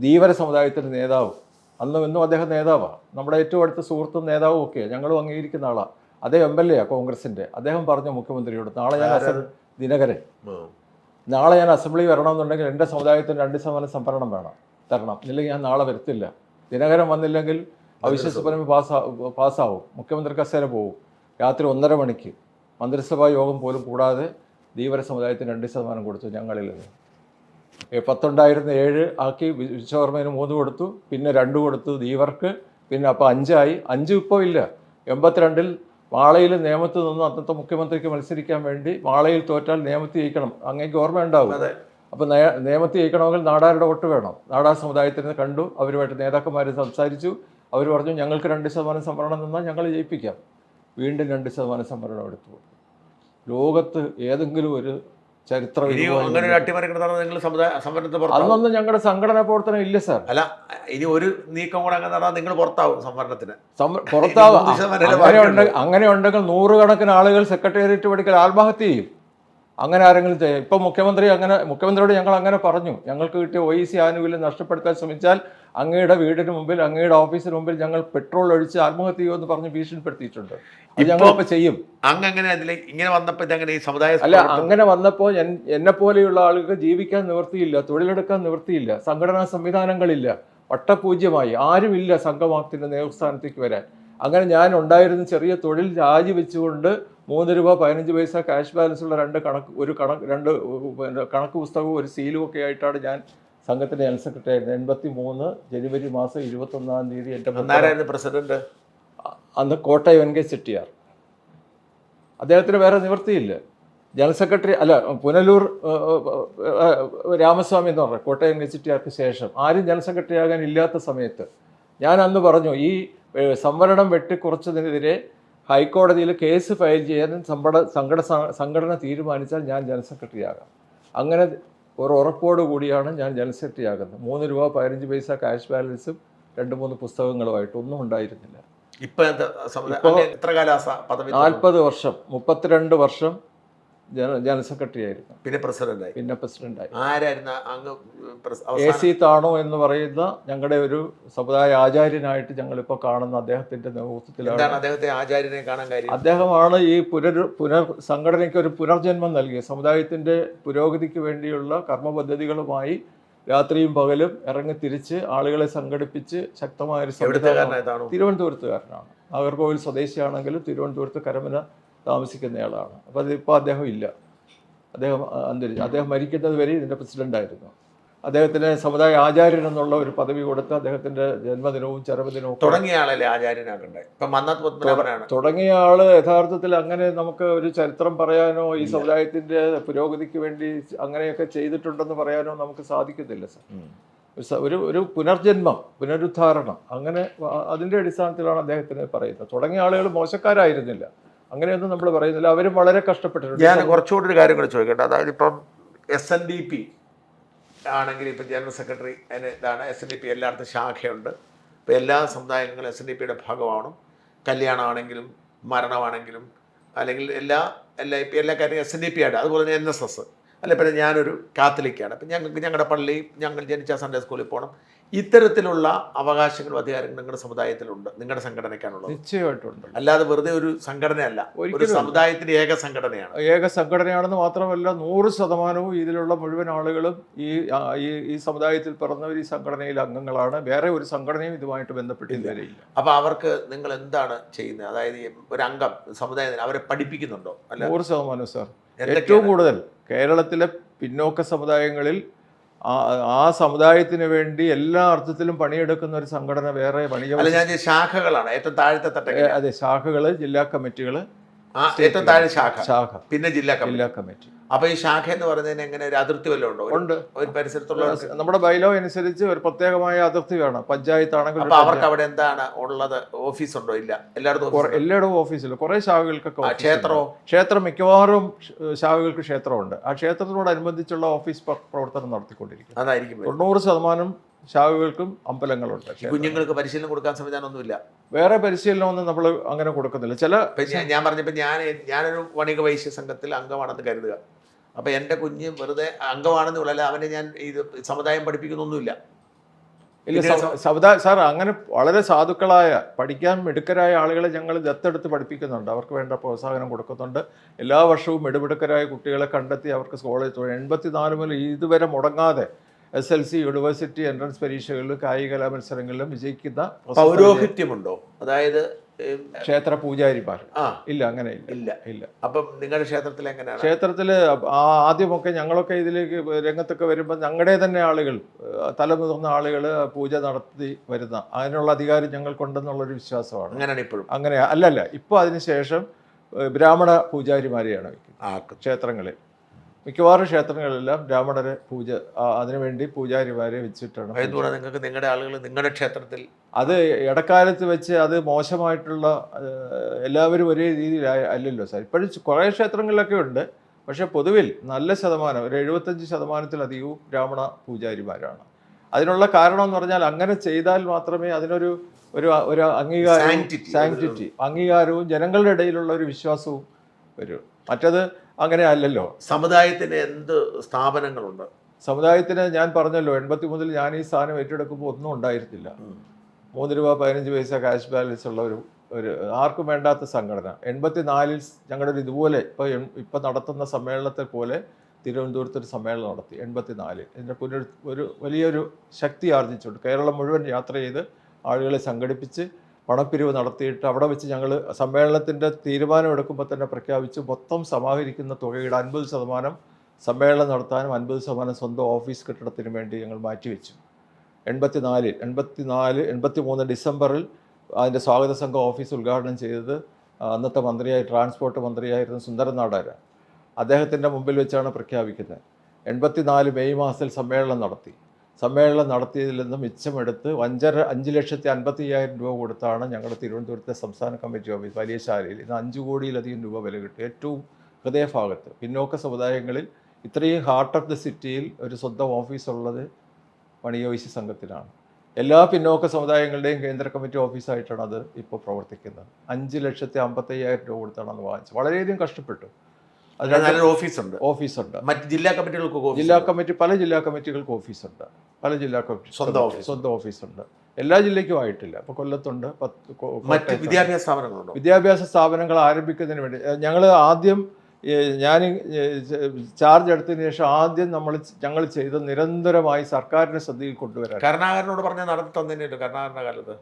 ധീവര സമുദായത്തിൻ്റെ നേതാവ്, അന്നും ഇന്നും അദ്ദേഹം നേതാവാണ്, നമ്മുടെ ഏറ്റവും അടുത്ത സുഹൃത്തും നേതാവും ഒക്കെയാണ്, ഞങ്ങളും അംഗീകരിക്കുന്ന ആളാണ്. അദ്ദേഹം MLA കോൺഗ്രസിൻ്റെ. അദ്ദേഹം പറഞ്ഞു മുഖ്യമന്ത്രിയോട്, ദിനകരൻ, നാളെ ഞാൻ അസംബ്ലി വരണമെന്നുണ്ടെങ്കിൽ എൻ്റെ സമുദായത്തിന് 2% സംവരണം തരണം, ഇല്ലെങ്കിൽ ഞാൻ നാളെ വരത്തില്ല. ദിനകരൻ വന്നില്ലെങ്കിൽ അവിശ്വാസ പ്രമേയം പാസ്സാവും, മുഖ്യമന്ത്രി കസേര പോകും. രാത്രി 1:30 മണിക്ക് മന്ത്രിസഭാ യോഗം പോലും കൂടാതെ ധീവര സമുദായത്തിന് 2% കൊടുത്തു. ഞങ്ങളിൽ 10 ഉണ്ടായിരുന്ന 7 ആക്കി, വിശ്വകർമ്മന് 3 കൊടുത്തു, പിന്നെ 2 കൊടുത്തു ധീവർക്ക്, പിന്നെ അപ്പോൾ 5 ആയി. 5 ഇപ്പോൾ ഇല്ല. 82-ൽ മാളയിൽ നേമത്ത് നിന്ന് അന്നത്തെ മുഖ്യമന്ത്രിക്ക് മത്സരിക്കാൻ വേണ്ടി മാളയിൽ തോറ്റാൽ നേമത്ത് ജയിക്കണം, അങ്ങേക്ക് ഓർമ്മ ഉണ്ടാവും. അപ്പോൾ നേമത്ത് ജയിക്കണമെങ്കിൽ നാടാരുടെ വോട്ട് വേണം. നാടാർ സമുദായത്തിന് കണ്ടു, അവരുമായിട്ട് നേതാക്കന്മാർ സംസാരിച്ചു. അവർ പറഞ്ഞു ഞങ്ങൾക്ക് 2% സംവരണം തന്നാൽ ഞങ്ങൾ ജയിപ്പിക്കാം. വീണ്ടും 2% സംവരണം എടുത്തു. ലോകത്ത് ഏതെങ്കിലും ഒരു ചരിത്രം അന്നൊന്നും ഞങ്ങളുടെ സംഘടനാ പ്രവർത്തനം ഇല്ല സാർ. അല്ല, ഇനി ഒരു നീക്കം കൂടെ അങ്ങനെ നടന്നാൽ നിങ്ങൾ പുറത്താവും സംവരണത്തിന്. പുറത്താവും. അങ്ങനെ ഉണ്ടെങ്കിൽ 100 കണക്കിന് ആളുകൾ സെക്രട്ടേറിയറ്റ് പഠിക്കൽ ആത്മഹത്യ ചെയ്യും. അങ്ങനെ ആരെങ്കിലും ചെയ്യും. ഇപ്പം മുഖ്യമന്ത്രിയോട് ഞങ്ങൾ അങ്ങനെ പറഞ്ഞു, ഞങ്ങൾക്ക് കിട്ടിയ OEC ആനുകൂല്യം നഷ്ടപ്പെടുത്താൻ ശ്രമിച്ചാൽ അങ്ങയുടെ വീടിന് മുമ്പിൽ, അങ്ങയുടെ ഓഫീസിന് മുമ്പിൽ ഞങ്ങൾ പെട്രോൾ ഒഴിച്ച് ആത്മഹത്യ ചെയ്യുമെന്ന് പറഞ്ഞ് ഭീഷണിപ്പെടുത്തിയിട്ടുണ്ട്. അത് ഞങ്ങളിപ്പോൾ ചെയ്യും. ഇങ്ങനെ വന്നപ്പോൾ ഇതങ്ങനെ ഈ സമുദായ അല്ല, അങ്ങനെ വന്നപ്പോൾ എന്നെ പോലെയുള്ള ആളുകൾക്ക് ജീവിക്കാൻ നിവൃത്തിയില്ല, തൊഴിലെടുക്കാൻ നിവൃത്തിയില്ല, സംഘടനാ സംവിധാനങ്ങളില്ല, വട്ടപൂജ്യമായി ആരുമില്ല സംഘമാകത്തിൻ്റെ നേതൃസ്ഥാനത്തേക്ക് വരാൻ. അങ്ങനെ ഞാൻ ഉണ്ടായിരുന്ന ചെറിയ തൊഴിൽ രാജിവെച്ചുകൊണ്ട് 3 രൂപ 15 പൈസ ക്യാഷ് ബാലൻസ് ഉള്ള രണ്ട് കണക്ക് പുസ്തകവും ഒരു സീലും ഒക്കെ ആയിട്ടാണ് ഞാൻ സംഘത്തിൻ്റെ ജനറൽ സെക്രട്ടറി ആയിരുന്നത്. 83 ജനുവരി മാസം 21-ാം തീയതി എൻ്റെ പ്രസിഡന്റ് അന്ന് കോട്ടയം NK ചെട്ടിയാർ. അദ്ദേഹത്തിന് വേറെ നിവൃത്തിയില്ല. ജനറൽ സെക്രട്ടറി അല്ല, പുനലൂർ രാമസ്വാമി എന്ന് പറഞ്ഞ കോട്ടയം NK ചെട്ടിയാർക്ക് ശേഷം ആരും ജനറൽ സെക്രട്ടറി ആകാൻ ഇല്ലാത്ത സമയത്ത് ഞാൻ അന്ന് പറഞ്ഞു, ഈ സംവരണം വെട്ടിക്കുറച്ചതിനെതിരെ ഹൈക്കോടതിയിൽ കേസ് ഫയൽ ചെയ്യാൻ സംഘടന തീരുമാനിച്ചാൽ ഞാൻ ജനറൽ സെക്രട്ടറി ആകാം. അങ്ങനെ ഒരു ഉറപ്പോട് കൂടിയാണ് ഞാൻ ജനറൽ സെക്രട്ടറി ആകുന്നത്. 3 രൂപ 15 പൈസ ക്യാഷ് ബാലൻസും 2-3 പുസ്തകങ്ങളുമായിട്ട് ഒന്നും ഉണ്ടായിരുന്നില്ല. ഇപ്പോൾ 40 വർഷം 32 വർഷം ജനറൽ സെക്രട്ടറി ആയിരുന്നു. പിന്നെ പ്രസിഡന്റായി. ആരായിരുന്നു അങ്ങ്? AC താണോ എന്ന് പറയുന്ന ഞങ്ങളുടെ ഒരു സമുദായ ആചാര്യനായിട്ട് ഞങ്ങളിപ്പോൾ കാണുന്ന അദ്ദേഹത്തിന്റെ നേതൃത്വത്തിലാണ്. അദ്ദേഹത്തെ ആചാര്യനെ കാണാൻ കാര്യം അദ്ദേഹമാണ് ഈ സംഘടനയ്ക്ക് ഒരു പുനർജന്മം നൽകിയ, സമുദായത്തിന്റെ പുരോഗതിക്ക് വേണ്ടിയുള്ള കർമ്മപദ്ധതികളുമായി രാത്രിയും പകലും ഇറങ്ങി തിരിച്ച് ആളുകളെ സംഘടിപ്പിച്ച് ശക്തമായൊരു തിരുവനന്തപുരത്തുകാരനാണ്. നാഗർകോവിൽ സ്വദേശിയാണെങ്കിലും തിരുവനന്തപുരത്ത് കരമന താമസിക്കുന്നയാളാണ്. അപ്പോൾ അതിപ്പോൾ അദ്ദേഹം ഇല്ല. അദ്ദേഹം മരിക്കുന്നത് വരെ ഇതിൻ്റെ പ്രസിഡൻ്റായിരുന്നു. അദ്ദേഹത്തിന് സമുദായ ആചാര്യൻ എന്നുള്ള ഒരു പദവി കൊടുത്ത് അദ്ദേഹത്തിൻ്റെ ജന്മദിനവും ചരമദിനവും തുടങ്ങിയ ആളല്ലേ ആചാര്യനാകണ്ടേ? തുടങ്ങിയ ആള് യഥാർത്ഥത്തിൽ അങ്ങനെ നമുക്ക് ഒരു ചരിത്രം പറയാനോ ഈ സമുദായത്തിൻ്റെ പുരോഗതിക്ക് വേണ്ടി അങ്ങനെയൊക്കെ ചെയ്തിട്ടുണ്ടെന്ന് പറയാനോ നമുക്ക് സാധിക്കത്തില്ല സർ. ഒരു പുനർജന്മം, പുനരുദ്ധാരണം, അങ്ങനെ അതിൻ്റെ അടിസ്ഥാനത്തിലാണ് അദ്ദേഹത്തിന് പറയുന്നത്. തുടങ്ങിയ ആളുകൾ മോശക്കാരായിരുന്നില്ല, അങ്ങനെയൊന്നും നമ്മൾ പറയുന്നില്ല. അവരും വളരെ കഷ്ടപ്പെട്ടിട്ടുണ്ട്. ഞാൻ കുറച്ചുകൂടി ഒരു കാര്യം കൂടെ ചോദിക്കട്ടെ. അതായത് ഇപ്പം SNDP ആണെങ്കിൽ ഇപ്പം ജനറൽ സെക്രട്ടറി ഇതാണ്. SNDP എല്ലായിടത്തും ശാഖയുണ്ട്. ഇപ്പോൾ എല്ലാ സമുദായങ്ങളും SNDPയുടെ ഭാഗമാണ്. കല്യാണമാണെങ്കിലും മരണമാണെങ്കിലും അല്ലെങ്കിൽ എല്ലാ കാര്യവും SNDP ആയിട്ട്. അതുപോലെ തന്നെ NSS അല്ല. പിന്നെ ഞാനൊരു കാത്തലിക്കാണ്. അപ്പം ഞങ്ങളുടെ പള്ളി, ഞങ്ങൾ ജനിച്ച സൺഡേ സ്കൂളിൽ പോകണം. ഇത്തരത്തിലുള്ള അവകാശങ്ങളും അധികാരങ്ങളും നിങ്ങളുടെ സമുദായത്തിലുണ്ട്, നിങ്ങളുടെ സംഘടനയ്ക്കാണുള്ളത്? നിശ്ചയമായിട്ടുണ്ട്. അല്ലാതെ വെറുതെ ഒരു സംഘടനയല്ല, ഒരു സമുദായത്തിന്റെ ഏക സംഘടനയാണ്. ഏക സംഘടനയാണെന്ന് മാത്രമല്ല 100% ഇതിലുള്ള മുഴുവൻ ആളുകളും ഈ സമുദായത്തിൽ പിറന്നവർ ഈ സംഘടനയിൽ അംഗങ്ങളാണ്. വേറെ ഒരു സംഘടനയും ഇതുമായിട്ട് ബന്ധപ്പെട്ടില്ല. അപ്പൊ അവർക്ക് നിങ്ങൾ എന്താണ് ചെയ്യുന്നത്? അതായത് ഒരു അംഗം സമുദായത്തിന് അവരെ പഠിപ്പിക്കുന്നുണ്ടോ? അല്ല, 100% സാർ. ഏറ്റവും കൂടുതൽ കേരളത്തിലെ പിന്നോക്ക സമുദായങ്ങളിൽ ആ സമുദായത്തിന് വേണ്ടി എല്ലാ അർത്ഥത്തിലും പണിയെടുക്കുന്ന ഒരു സംഘടന വേറെ ശാഖകളാണ്. ഏറ്റവും താഴത്തെ തട്ട അതെ, ശാഖകള്, ജില്ലാ കമ്മിറ്റികള്, ഏറ്റവും താഴെ ശാഖ, പിന്നെ ജില്ലാ കമ്മിറ്റി. അപ്പൊ ഈ ശാഖ എന്ന് പറയുന്നതിന് എങ്ങനെ ഒരു അതിർത്തി വല്ലതും ഉണ്ടോ? ഉണ്ട്. ഒരു പരിസരത്തുള്ള നമ്മുടെ ബൈലോ അനുസരിച്ച് ഒരു പ്രത്യേകമായ അതിർത്തി വേണം. പഞ്ചായത്ത് ആണെങ്കിൽ അവർക്ക് അവിടെ എന്താണ് ഉള്ളത്? ഓഫീസ് ഉണ്ടോ? ഇല്ല, എല്ലായിടവും ഓഫീസില്ല. കുറെ ശാഖകൾക്കൊക്കെ ക്ഷേത്രം മിക്കവാറും ശാഖകൾക്ക് ക്ഷേത്രമുണ്ട്. ആ ക്ഷേത്രത്തിനോടനുബന്ധിച്ചുള്ള ഓഫീസ് പ്രവർത്തനം നടത്തിക്കൊണ്ടിരിക്കും. അതായിരിക്കും 90% ശാഖകൾക്കും അമ്പലങ്ങളുണ്ട്. കുഞ്ഞുങ്ങൾക്ക് പരിശീലനം കൊടുക്കാൻ സംവിധാനമൊന്നുമില്ല. വേറെ പരിശീലനമൊന്നും നമ്മൾ അങ്ങനെ കൊടുക്കുന്നില്ല. ഞാൻ പറഞ്ഞപ്പോൾ ഞാനൊരു വണിക വൈശ്യ സംഘത്തിൽ അംഗമാണെന്ന് കരുതുക. അപ്പം എൻ്റെ കുഞ്ഞ് വെറുതെ അംഗമാണെന്ന് ഉള്ളല്ല, അവനെ ഞാൻ ഇത് സമുദായം പഠിപ്പിക്കുന്നൊന്നുമില്ല. ഇല്ല സാർ, അങ്ങനെ വളരെ സാധുക്കളായ പഠിക്കാൻ മിടുക്കരായ ആളുകളെ ഞങ്ങൾ ദത്തെടുത്ത് പഠിപ്പിക്കുന്നുണ്ട്. അവർക്ക് വേണ്ട പ്രോത്സാഹനം കൊടുക്കുന്നുണ്ട്. എല്ലാ വർഷവും മിടുമിടുക്കരായ കുട്ടികളെ കണ്ടെത്തി അവർക്ക് കോളേജ് 84 മുതൽ ഇതുവരെ മുടങ്ങാതെ SLC, യൂണിവേഴ്സിറ്റി എൻട്രൻസ് പരീക്ഷകളിലും കായിക കലാ മത്സരങ്ങളിലും വിജയിക്കുന്ന പൗരോഹിത്യമുണ്ടോ? അതായത് ക്ഷേത്ര പൂജാരിമാർ ആ ഇല്ല, അങ്ങനെ ഇല്ല. ഇല്ല. ഇല്ല. അപ്പം നിങ്ങളുടെ ക്ഷേത്രത്തിൽ എങ്ങനെയാണ്? ക്ഷേത്രത്തിൽ ആദ്യമൊക്കെ ഞങ്ങളൊക്കെ ഇതിലേക്ക് രംഗത്തൊക്കെ വരുമ്പോൾ ഞങ്ങളുടെ തന്നെ ആളുകൾ, തലമുതിർന്ന ആളുകൾ പൂജ നടത്തി വരുന്ന അതിനുള്ള അധികാരം ഞങ്ങൾക്കുണ്ടെന്നുള്ളൊരു വിശ്വാസമാണ്. അങ്ങനെയാണ് ഇപ്പോഴും? അങ്ങനെ അല്ലല്ല, ഇപ്പോൾ അതിനുശേഷം ബ്രാഹ്മണ പൂജാരിമാരെയാണ് വയ്ക്കുന്നത് ആക്കും. ക്ഷേത്രങ്ങളിൽ. മിക്കവാറും ക്ഷേത്രങ്ങളിലെല്ലാം ബ്രാഹ്മണരെ അതിനുവേണ്ടി പൂജാരിമാരെ വെച്ചിട്ടാണ്. എന്തുകൊണ്ടാണ് നിങ്ങൾക്ക് നിങ്ങളുടെ ആളുകൾ നിങ്ങളുടെ ക്ഷേത്രത്തിൽ? അത് ഇടക്കാലത്ത് വെച്ച് അത് മോശമായിട്ടുള്ള, എല്ലാവരും ഒരേ രീതിയിൽ അല്ലല്ലോ സാർ. ഇപ്പോഴും കുറേ ക്ഷേത്രങ്ങളിലൊക്കെ ഉണ്ട്, പക്ഷേ പൊതുവിൽ നല്ല ശതമാനം, ഒരു 75% ബ്രാഹ്മണ പൂജാരിമാരാണ്. അതിനുള്ള കാരണം എന്ന് പറഞ്ഞാൽ അങ്ങനെ ചെയ്താൽ മാത്രമേ അതിനൊരു ഒരു അംഗീകാരം, സാങ്ക്ടിറ്റി, അംഗീകാരവും ജനങ്ങളുടെ ഇടയിലുള്ള ഒരു വിശ്വാസവും വരും. മറ്റത് അങ്ങനെ അല്ലല്ലോ. സമുദായത്തിന് എന്ത് സ്ഥാപനങ്ങളുണ്ട്? സമുദായത്തിന് ഞാൻ പറഞ്ഞല്ലോ, 80 മുതൽ ഞാൻ ഈ സ്ഥാനം ഏറ്റെടുക്കുമ്പോൾ ഒന്നും ഉണ്ടായിരുന്നില്ല. 3 രൂപ 15 പൈസ ക്യാഷ് ബാലൻസ് ഉള്ള ഒരു ആർക്കും വേണ്ടാത്ത സംഘടന. 84 ഞങ്ങളുടെ ഇതുപോലെ ഇപ്പം നടത്തുന്ന സമ്മേളനത്തെ പോലെ തിരുവനന്തപുരത്ത് ഒരു സമ്മേളനം നടത്തി 84. ഇതിൻ്റെ ഒരു വലിയൊരു ശക്തി ആർജിച്ചുകൊണ്ട് കേരളം മുഴുവൻ യാത്ര ചെയ്ത് ആളുകളെ സംഘടിപ്പിച്ച് പണപ്പിരിവ് നടത്തിയിട്ട് അവിടെ വെച്ച് ഞങ്ങൾ സമ്മേളനത്തിൻ്റെ തീരുമാനം എടുക്കുമ്പോൾ തന്നെ പ്രഖ്യാപിച്ചു, മൊത്തം സമാഹരിക്കുന്ന തുകയുടെ 50% സമ്മേളനം നടത്താനും 50% സ്വന്തം ഓഫീസ് കെട്ടിടത്തിന് വേണ്ടി ഞങ്ങൾ മാറ്റിവെച്ചു. 83 ഡിസംബറിൽ അതിൻ്റെ സ്വാഗത സംഘം ഓഫീസ് ഉദ്ഘാടനം ചെയ്തത് അന്നത്തെ ട്രാൻസ്പോർട്ട് മന്ത്രിയായിരുന്ന സുന്ദരൻ നാടാരാണ്. അദ്ദേഹത്തിൻ്റെ മുമ്പിൽ വെച്ചാണ് പ്രഖ്യാപിക്കുന്നത്. 84 മെയ് മാസത്തിൽ സമ്മേളനം നടത്തി. സമ്മേളനം നടത്തിയതിൽ നിന്ന് മിച്ചമെടുത്ത് 5,50,000 രൂപ കൊടുത്താണ് ഞങ്ങളുടെ തിരുവനന്തപുരത്തെ സംസ്ഥാന കമ്മിറ്റി ഓഫീസ് വലിയ ശാലയിൽ ഇന്ന് 5 കോടിയിലധികം രൂപ വില കിട്ടും. ഏറ്റവും ഹൃദയഭാഗത്ത് പിന്നോക്ക സമുദായങ്ങളിൽ ഇത്രയും ഹാർട്ട് ഓഫ് ദി സിറ്റിയിൽ ഒരു സ്വന്തം ഓഫീസുള്ളത് പണിയോയിസി സംഘത്തിലാണ്. എല്ലാ പിന്നോക്ക സമുദായങ്ങളുടെയും കേന്ദ്ര കമ്മിറ്റി ഓഫീസായിട്ടാണ് അത് ഇപ്പോൾ പ്രവർത്തിക്കുന്നത്. 5,50,000 രൂപ കൊടുത്താണ് അന്ന് വാങ്ങിച്ചത്. വളരെയധികം കഷ്ടപ്പെട്ടു. അതിന് ഓഫീസുണ്ട്. മറ്റ് ജില്ലാ കമ്മിറ്റികൾക്ക് പല ജില്ലാ കമ്മിറ്റികൾക്ക് ഓഫീസുണ്ട്. പല ജില്ലാ കമ്മിറ്റി സ്വന്തം ഓഫീസുണ്ട്. എല്ലാ ജില്ലയ്ക്കും ആയിട്ടില്ല. ഇപ്പോൾ കൊല്ലത്തുണ്ട്. വിദ്യാഭ്യാസ സ്ഥാപനങ്ങൾ ആരംഭിക്കുന്നതിന് വേണ്ടി ഞങ്ങൾ ആദ്യം, ഞാൻ ചാർജ് എടുത്തതിന് ശേഷം ആദ്യം ഞങ്ങൾ ചെയ്ത് നിരന്തരമായി സർക്കാരിൻ്റെ ശ്രദ്ധയിൽ കൊണ്ടുവരാൻ. കരുണാകരനോട് പറഞ്ഞ നടത്തി തന്നേനല്ലോ കരുണാകരൻ്റെ കാലത്ത്.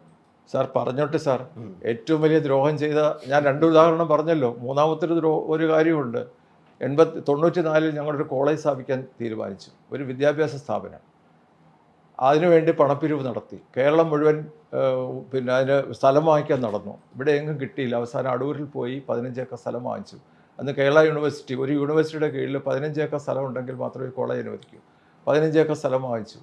സാർ പറഞ്ഞോട്ടെ സാർ, ഏറ്റവും വലിയ ദ്രോഹം ചെയ്ത ഞാൻ 2 ഉദാഹരണം പറഞ്ഞല്ലോ. മൂന്നാമത്തെ ഒരു കാര്യമുണ്ട്. 94 ഞങ്ങളൊരു കോളേജ് സ്ഥാപിക്കാൻ തീരുമാനിച്ചു, ഒരു വിദ്യാഭ്യാസ സ്ഥാപനം. അതിനുവേണ്ടി പണപ്പിരിവ് നടത്തി. കേരളം മുഴുവൻ പിന്നെ അതിന് സ്ഥലം വാങ്ങിക്കാൻ നടന്നു. ഇവിടെ എങ്ങും കിട്ടിയില്ല. അവസാനം അടൂരിൽ പോയി 15 ഏക്കർ സ്ഥലം വാങ്ങിച്ചു. അന്ന് കേരള യൂണിവേഴ്സിറ്റി, ഒരു യൂണിവേഴ്സിറ്റിയുടെ കീഴിൽ 15 ഏക്കർ സ്ഥലം ഉണ്ടെങ്കിൽ മാത്രമേ കോളേജ് അനുവദിക്കൂ. 15 ഏക്കർ സ്ഥലം വാങ്ങിച്ചു.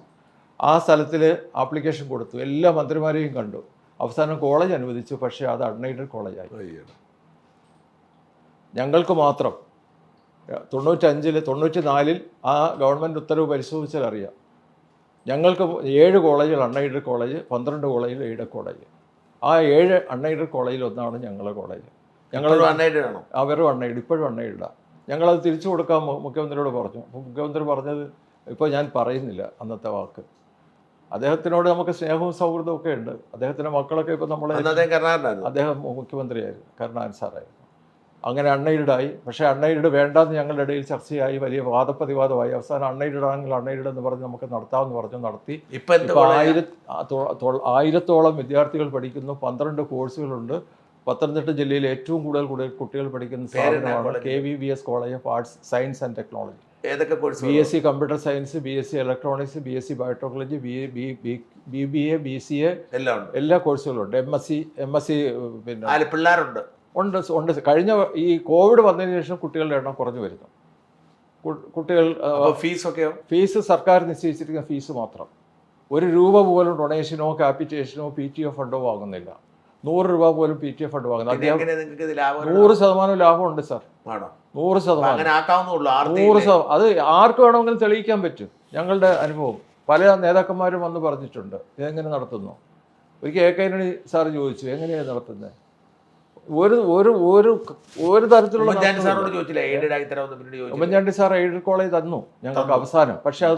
ആ സ്ഥലത്തിൽ ആപ്ലിക്കേഷൻ കൊടുത്തു. എല്ലാ മന്ത്രിമാരെയും കണ്ടു. അവസാനം കോളേജ് അനുവദിച്ചു. പക്ഷേ അത് അൺഎയ്ഡഡ് കോളേജായി. ഞങ്ങൾക്ക് മാത്രം 94 ആ ഗവൺമെൻറ് ഉത്തരവ് പരിശോധിച്ചാൽ അറിയാം. ഞങ്ങൾക്ക് 7 കോളേജുകൾ അൺഎയ്ഡഡ് കോളേജ്, 12 കോളേജിൽ എയ്ഡഡ് കോളേജ്. ആ 7 അൺഎയ്ഡഡ് കോളേജിൽ ഒന്നാണ് ഞങ്ങളുടെ കോളേജ്. ഞങ്ങൾ അൺഎയ്ഡഡ് ആണോ? അവരും അൺഎയ്ഡ്, ഇപ്പോഴും അൺഎയ്ഡാണ്. ഞങ്ങളത് തിരിച്ചു കൊടുക്കാൻ മുഖ്യമന്ത്രിയോട് പറഞ്ഞു. അപ്പോൾ മുഖ്യമന്ത്രി പറഞ്ഞത്, ഇപ്പോൾ ഞാൻ പറയുന്നില്ല അന്നത്തെ വാക്ക്. അദ്ദേഹത്തിനോട് നമുക്ക് സ്നേഹവും സൗഹൃദവും ഒക്കെ ഉണ്ട്. അദ്ദേഹത്തിൻ്റെ മക്കളൊക്കെ ഇപ്പോൾ അദ്ദേഹം മുഖ്യമന്ത്രിയായിരുന്നു, കരുണാകരൻ സാറായിരുന്നു. അങ്ങനെ അൺഎയ്ഡായി. പക്ഷേ അൺഎയ്ഡ് വേണ്ടാന്ന് ഞങ്ങളുടെ ഇടയിൽ ചർച്ചയായി, വലിയ വാദപ്രതിവാദമായി. അവസാനം അൺഎയ്ഡഡ് ആണെങ്കിൽ അൺഎയ്ഡഡ് എന്ന് പറഞ്ഞ് നമുക്ക് നടത്താമെന്ന് പറഞ്ഞു. നടത്തി. ഇപ്പോൾ 1000-ഓളം വിദ്യാർത്ഥികൾ പഠിക്കുന്നു. 12 കോഴ്സുകളുണ്ട്. പത്തനംതിട്ട ജില്ലയിൽ ഏറ്റവും കൂടുതൽ കുട്ടികൾ പഠിക്കുന്ന സ്ഥാപനമാണ് KVBS college of arts, science and technology. ഏതൊക്കെ course? BSc computer science, BSc electronics, BSc biotechnology, BBA, BCA എല്ലാ കോഴ്സുകളുണ്ട്. MSc പിന്നെ പിള്ളേരുണ്ട്. ഉണ്ട്. കഴിഞ്ഞ ഈ കോവിഡ് വന്നതിന് ശേഷം കുട്ടികളുടെ എണ്ണം കുറഞ്ഞു വരുന്നു. കുട്ടികൾ ഫീസ് സർക്കാർ നിശ്ചയിച്ചിരിക്കുന്ന ഫീസ് മാത്രം. 1 രൂപ പോലും ഡൊണേഷനോ ക്യാപിറ്റേഷനോ PTO ഫണ്ടോ വാങ്ങുന്നില്ല. 100 രൂപ പോലും PTO ഫണ്ട് വാങ്ങുന്നത്. 100% ലാഭമുണ്ട് സാർ. 100%. അത് ആർക്ക് വേണമെങ്കിലും തെളിയിക്കാൻ പറ്റും. ഞങ്ങളുടെ അനുഭവം പല നേതാക്കന്മാരും വന്ന് പറഞ്ഞിട്ടുണ്ട് ഇതെങ്ങനെ നടത്തുന്നു. ഒരിക്കൽ AK ആന്റണി സാർ ചോദിച്ചു, എങ്ങനെയാണ് നടത്തുന്നത്? ഒരു തരത്തിലുള്ള ഉമ്മൻചാണ്ടി സാർ എയ്ഡഡ് കോളേജ് തന്നു ഞങ്ങൾക്ക് അവസാനം. പക്ഷെ അത്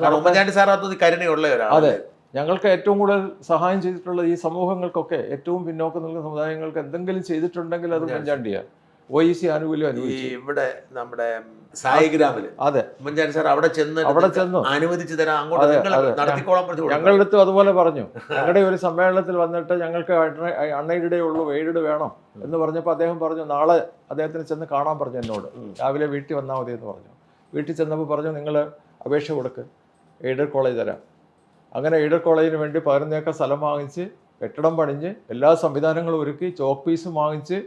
അതെ, ഞങ്ങൾക്ക് ഏറ്റവും കൂടുതൽ സഹായം ചെയ്തിട്ടുള്ള ഈ സമൂഹങ്ങൾക്കൊക്കെ, ഏറ്റവും പിന്നോക്കം നിൽക്കുന്ന സമുദായങ്ങൾക്ക് എന്തെങ്കിലും ചെയ്തിട്ടുണ്ടെങ്കിൽ അത് ഉമ്മൻചാണ്ടിയാണ്. OEC ആനുകൂല്യം ഈ അനുവദിച്ചു. ഇവിടെ നമ്മുടെ സായിഗ്രാമില് അതെ, ഉമ്മൻചാണ്ടി സാർ അവിടെ ചെന്ന് അവിടെ ചെന്നു. അനുവദിച്ചു തരാം, അങ്ങോട്ട് അതെ, നിങ്ങൾ അതെ. നടത്തിക്കോളാൻ പറഞ്ഞു കൊടുത്തു. ഞങ്ങളുടെ അടുത്തും അതുപോലെ പറഞ്ഞു. ഞങ്ങളുടെ ഒരു സമ്മേളനത്തിൽ വന്നിട്ട് ഞങ്ങൾക്ക് അൺഎയ്ഡഡേ ഉള്ളൂ, എയ്ഡഡ് വേണം എന്ന് പറഞ്ഞപ്പോൾ അദ്ദേഹം പറഞ്ഞു നാളെ അദ്ദേഹത്തിന് ചെന്ന് കാണാൻ പറഞ്ഞു എന്നോട്. രാവിലെ വീട്ടിൽ വന്നാൽ മതി എന്ന് പറഞ്ഞു. വീട്ടിൽ ചെന്നപ്പോൾ പറഞ്ഞു നിങ്ങൾ അപേക്ഷ കൊടുക്ക്, എയ്ഡഡ് കോളേജ് തരാം. അങ്ങനെ എയ്ഡഡ് കോളേജിന് വേണ്ടി 11 ഏക്കർ സ്ഥലം വാങ്ങിച്ച് കെട്ടിടം പണിഞ്ഞ് എല്ലാ സംവിധാനങ്ങളും ഒരുക്കി ചോക്ക് പീസും വാങ്ങിച്ച്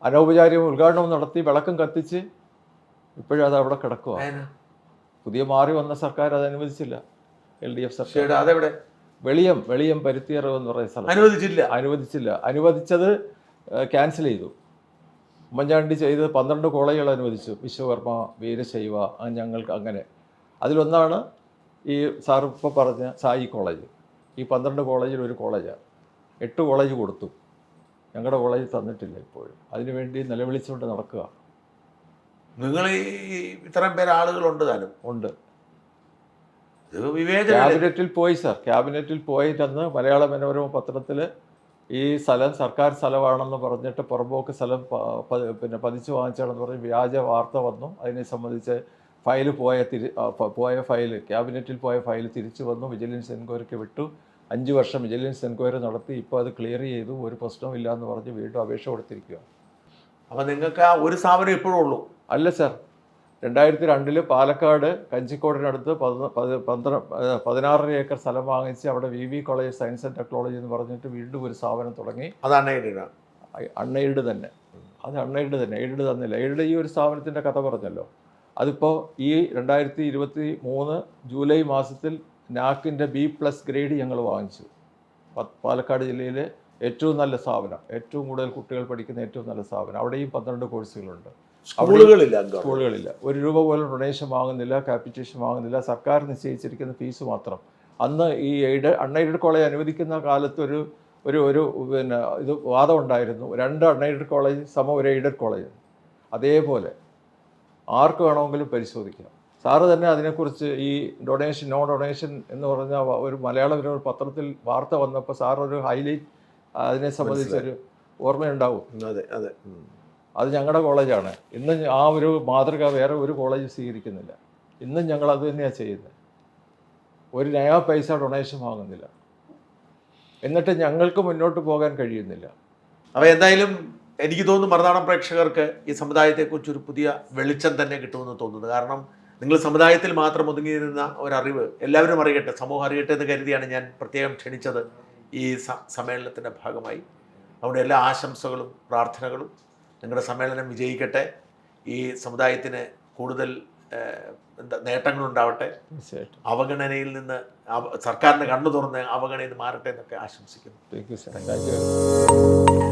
അനൗപചാരിക ഉദ്ഘാടനം നടത്തി വിളക്കം കത്തിച്ച് ഇപ്പോഴും അത് അവിടെ കിടക്കുക. പുതിയ മാറി വന്ന സർക്കാർ അത് അനുവദിച്ചില്ല. LDF സർക്കാർ. അതെവിടെ? വെളിയം പരുത്തിയറവ് എന്ന് പറയുന്ന സ്ഥലം അനുവദിച്ചില്ല. അനുവദിച്ചത് ക്യാൻസൽ ചെയ്തു. ഉമ്മൻചാണ്ടി ചെയ്ത് 12 കോളേജുകൾ അനുവദിച്ചു. വിശ്വകർമ്മ, വീരശൈവ, ഞങ്ങൾക്ക് അങ്ങനെ. അതിലൊന്നാണ് ഈ സാർ ഇപ്പോൾ പറഞ്ഞ സായി കോളേജ്. ഈ 12 കോളേജിൽ ഒരു കോളേജാണ്. 8 കോളേജ് കൊടുത്തു. ഞങ്ങളുടെ കോളേജ് തന്നിട്ടില്ല ഇപ്പോഴും. അതിനുവേണ്ടി നിലവിളിച്ചുകൊണ്ട് നടക്കുക. നിങ്ങൾ ഈ ഇത്രയും പേര് ആളുകളുണ്ട് താനും ഉണ്ട്. വിവേചന ക്യാബിനറ്റിൽ പോയി സാർ. ക്യാബിനറ്റിൽ പോയിട്ടെന്ന് മലയാള മനോരമ പത്രത്തിൽ ഈ സ്ഥലം സർക്കാർ സ്ഥലമാണെന്ന് പറഞ്ഞിട്ട് പുറമ്പോക്ക് സ്ഥലം പിന്നെ പതിച്ചു വാങ്ങിച്ചാണെന്ന് പറഞ്ഞ് വ്യാജ വാർത്ത വന്നു. അതിനെ സംബന്ധിച്ച് ഫയൽ പോയ ഫയൽ ക്യാബിനറ്റിൽ പോയ ഫയൽ തിരിച്ചു വന്നു. വിജിലൻസ് എൻക്വയറിക്ക് വിട്ടു. 5 വർഷം വിജിലൻസ് എൻക്വയറി നടത്തി. ഇപ്പോൾ അത് ക്ലിയർ ചെയ്തു. ഒരു പ്രശ്നവും ഇല്ല എന്ന് പറഞ്ഞ് വീണ്ടും അപേക്ഷ കൊടുത്തിരിക്കുക. അപ്പം നിങ്ങൾക്ക് ആ ഒരു സ്ഥാപനം ഇപ്പോഴും ഉള്ളൂ? അല്ല സാർ, 2002 പാലക്കാട് കഞ്ചിക്കോടിനടുത്ത് 16 ഏക്കർ സ്ഥലം വാങ്ങിച്ച് അവിടെ VV college science and technology എന്ന് പറഞ്ഞിട്ട് വീണ്ടും ഒരു സ്ഥാപനം തുടങ്ങി. അത് അൺഎയ്ഡ് തന്നെ. അത് അൺഎയ്ഡ് തന്നെ, എയ്ഡ് തന്നില്ല. എയ്ഡ് ഈ ഒരു സ്ഥാപനത്തിൻ്റെ കഥ പറഞ്ഞല്ലോ. അതിപ്പോൾ ഈ 2023 ജൂലൈ മാസത്തിൽ നാക്കിൻ്റെ B+ ഗ്രേഡ് ഞങ്ങൾ വാങ്ങിച്ചു. പാലക്കാട് ജില്ലയിലെ ഏറ്റവും നല്ല സ്ഥാപനം, ഏറ്റവും കൂടുതൽ കുട്ടികൾ പഠിക്കുന്ന ഏറ്റവും നല്ല സ്ഥാപനം. അവിടെയും 12 കോഴ്സുകളുണ്ട്. സ്കൂളുകളില്ല. 1 രൂപ പോലും ഡൊണേഷൻ വാങ്ങുന്നില്ല, ക്യാപിറ്റേഷൻ വാങ്ങുന്നില്ല. സർക്കാർ നിശ്ചയിച്ചിരിക്കുന്ന ഫീസ് മാത്രം. അന്ന് ഈ അൺഎയ്ഡഡ് കോളേജ് അനുവദിക്കുന്ന കാലത്ത് ഒരു പിന്നെ ഇത് വാദം ഉണ്ടായിരുന്നു. 2 അൺഎയ്ഡഡ് കോളേജ് സമം ഒരു എയ്ഡഡ് കോളേജ്. അതേപോലെ ആർക്ക് വേണമെങ്കിലും പരിശോധിക്കാം. സാറ് തന്നെ അതിനെക്കുറിച്ച് ഈ ഡൊണേഷൻ നോ ഡൊണേഷൻ എന്ന് പറഞ്ഞ ഒരു മലയാള പത്രത്തിൽ വാർത്ത വന്നപ്പോൾ സാർ ഒരു ഹൈലൈറ്റ് അതിനെ സംബന്ധിച്ചൊരു ഓർമ്മയുണ്ടാവും. അത് ഞങ്ങളുടെ കോളേജാണ്. ഇന്ന് ആ ഒരു മാതൃക വേറെ ഒരു കോളേജ് സ്വീകരിക്കുന്നില്ല. ഇന്നും ഞങ്ങൾ അത് തന്നെയാണ് ചെയ്യുന്നത്. ഒരു നയാ പൈസ ഡൊണേഷൻ വാങ്ങുന്നില്ല. എന്നിട്ട് ഞങ്ങൾക്ക് മുന്നോട്ട് പോകാൻ കഴിയുന്നില്ല. അപ്പോൾ എന്തായാലും എനിക്ക് തോന്നുന്നു മറുനാടൻ പ്രേക്ഷകർക്ക് ഈ സമുദായത്തെക്കുറിച്ചൊരു പുതിയ വെളിച്ചം തന്നെ കിട്ടുമെന്ന് തോന്നുന്നു. കാരണം നിങ്ങൾ സമുദായത്തിൽ മാത്രം ഒതുങ്ങിയിരുന്ന ഒരറിവ് എല്ലാവരും അറിയട്ടെ, സമൂഹം അറിയട്ടെ എന്ന് കരുതിയാണ് ഞാൻ പ്രത്യേകം ക്ഷണിച്ചത് ഈ സമ്മേളനത്തിൻ്റെ ഭാഗമായി. അതുകൊണ്ട് എല്ലാ ആശംസകളും പ്രാർത്ഥനകളും. നിങ്ങളുടെ സമ്മേളനം വിജയിക്കട്ടെ. ഈ സമുദായത്തിന് കൂടുതൽ നേട്ടങ്ങളുണ്ടാവട്ടെ. അവഗണനയിൽ നിന്ന് സർക്കാരിൻ്റെ കണ്ണു തുറന്ന് അവഗണനയിൽ നിന്ന് മാറട്ടെ എന്നൊക്കെ ആശംസിക്കുന്നു. Thank you.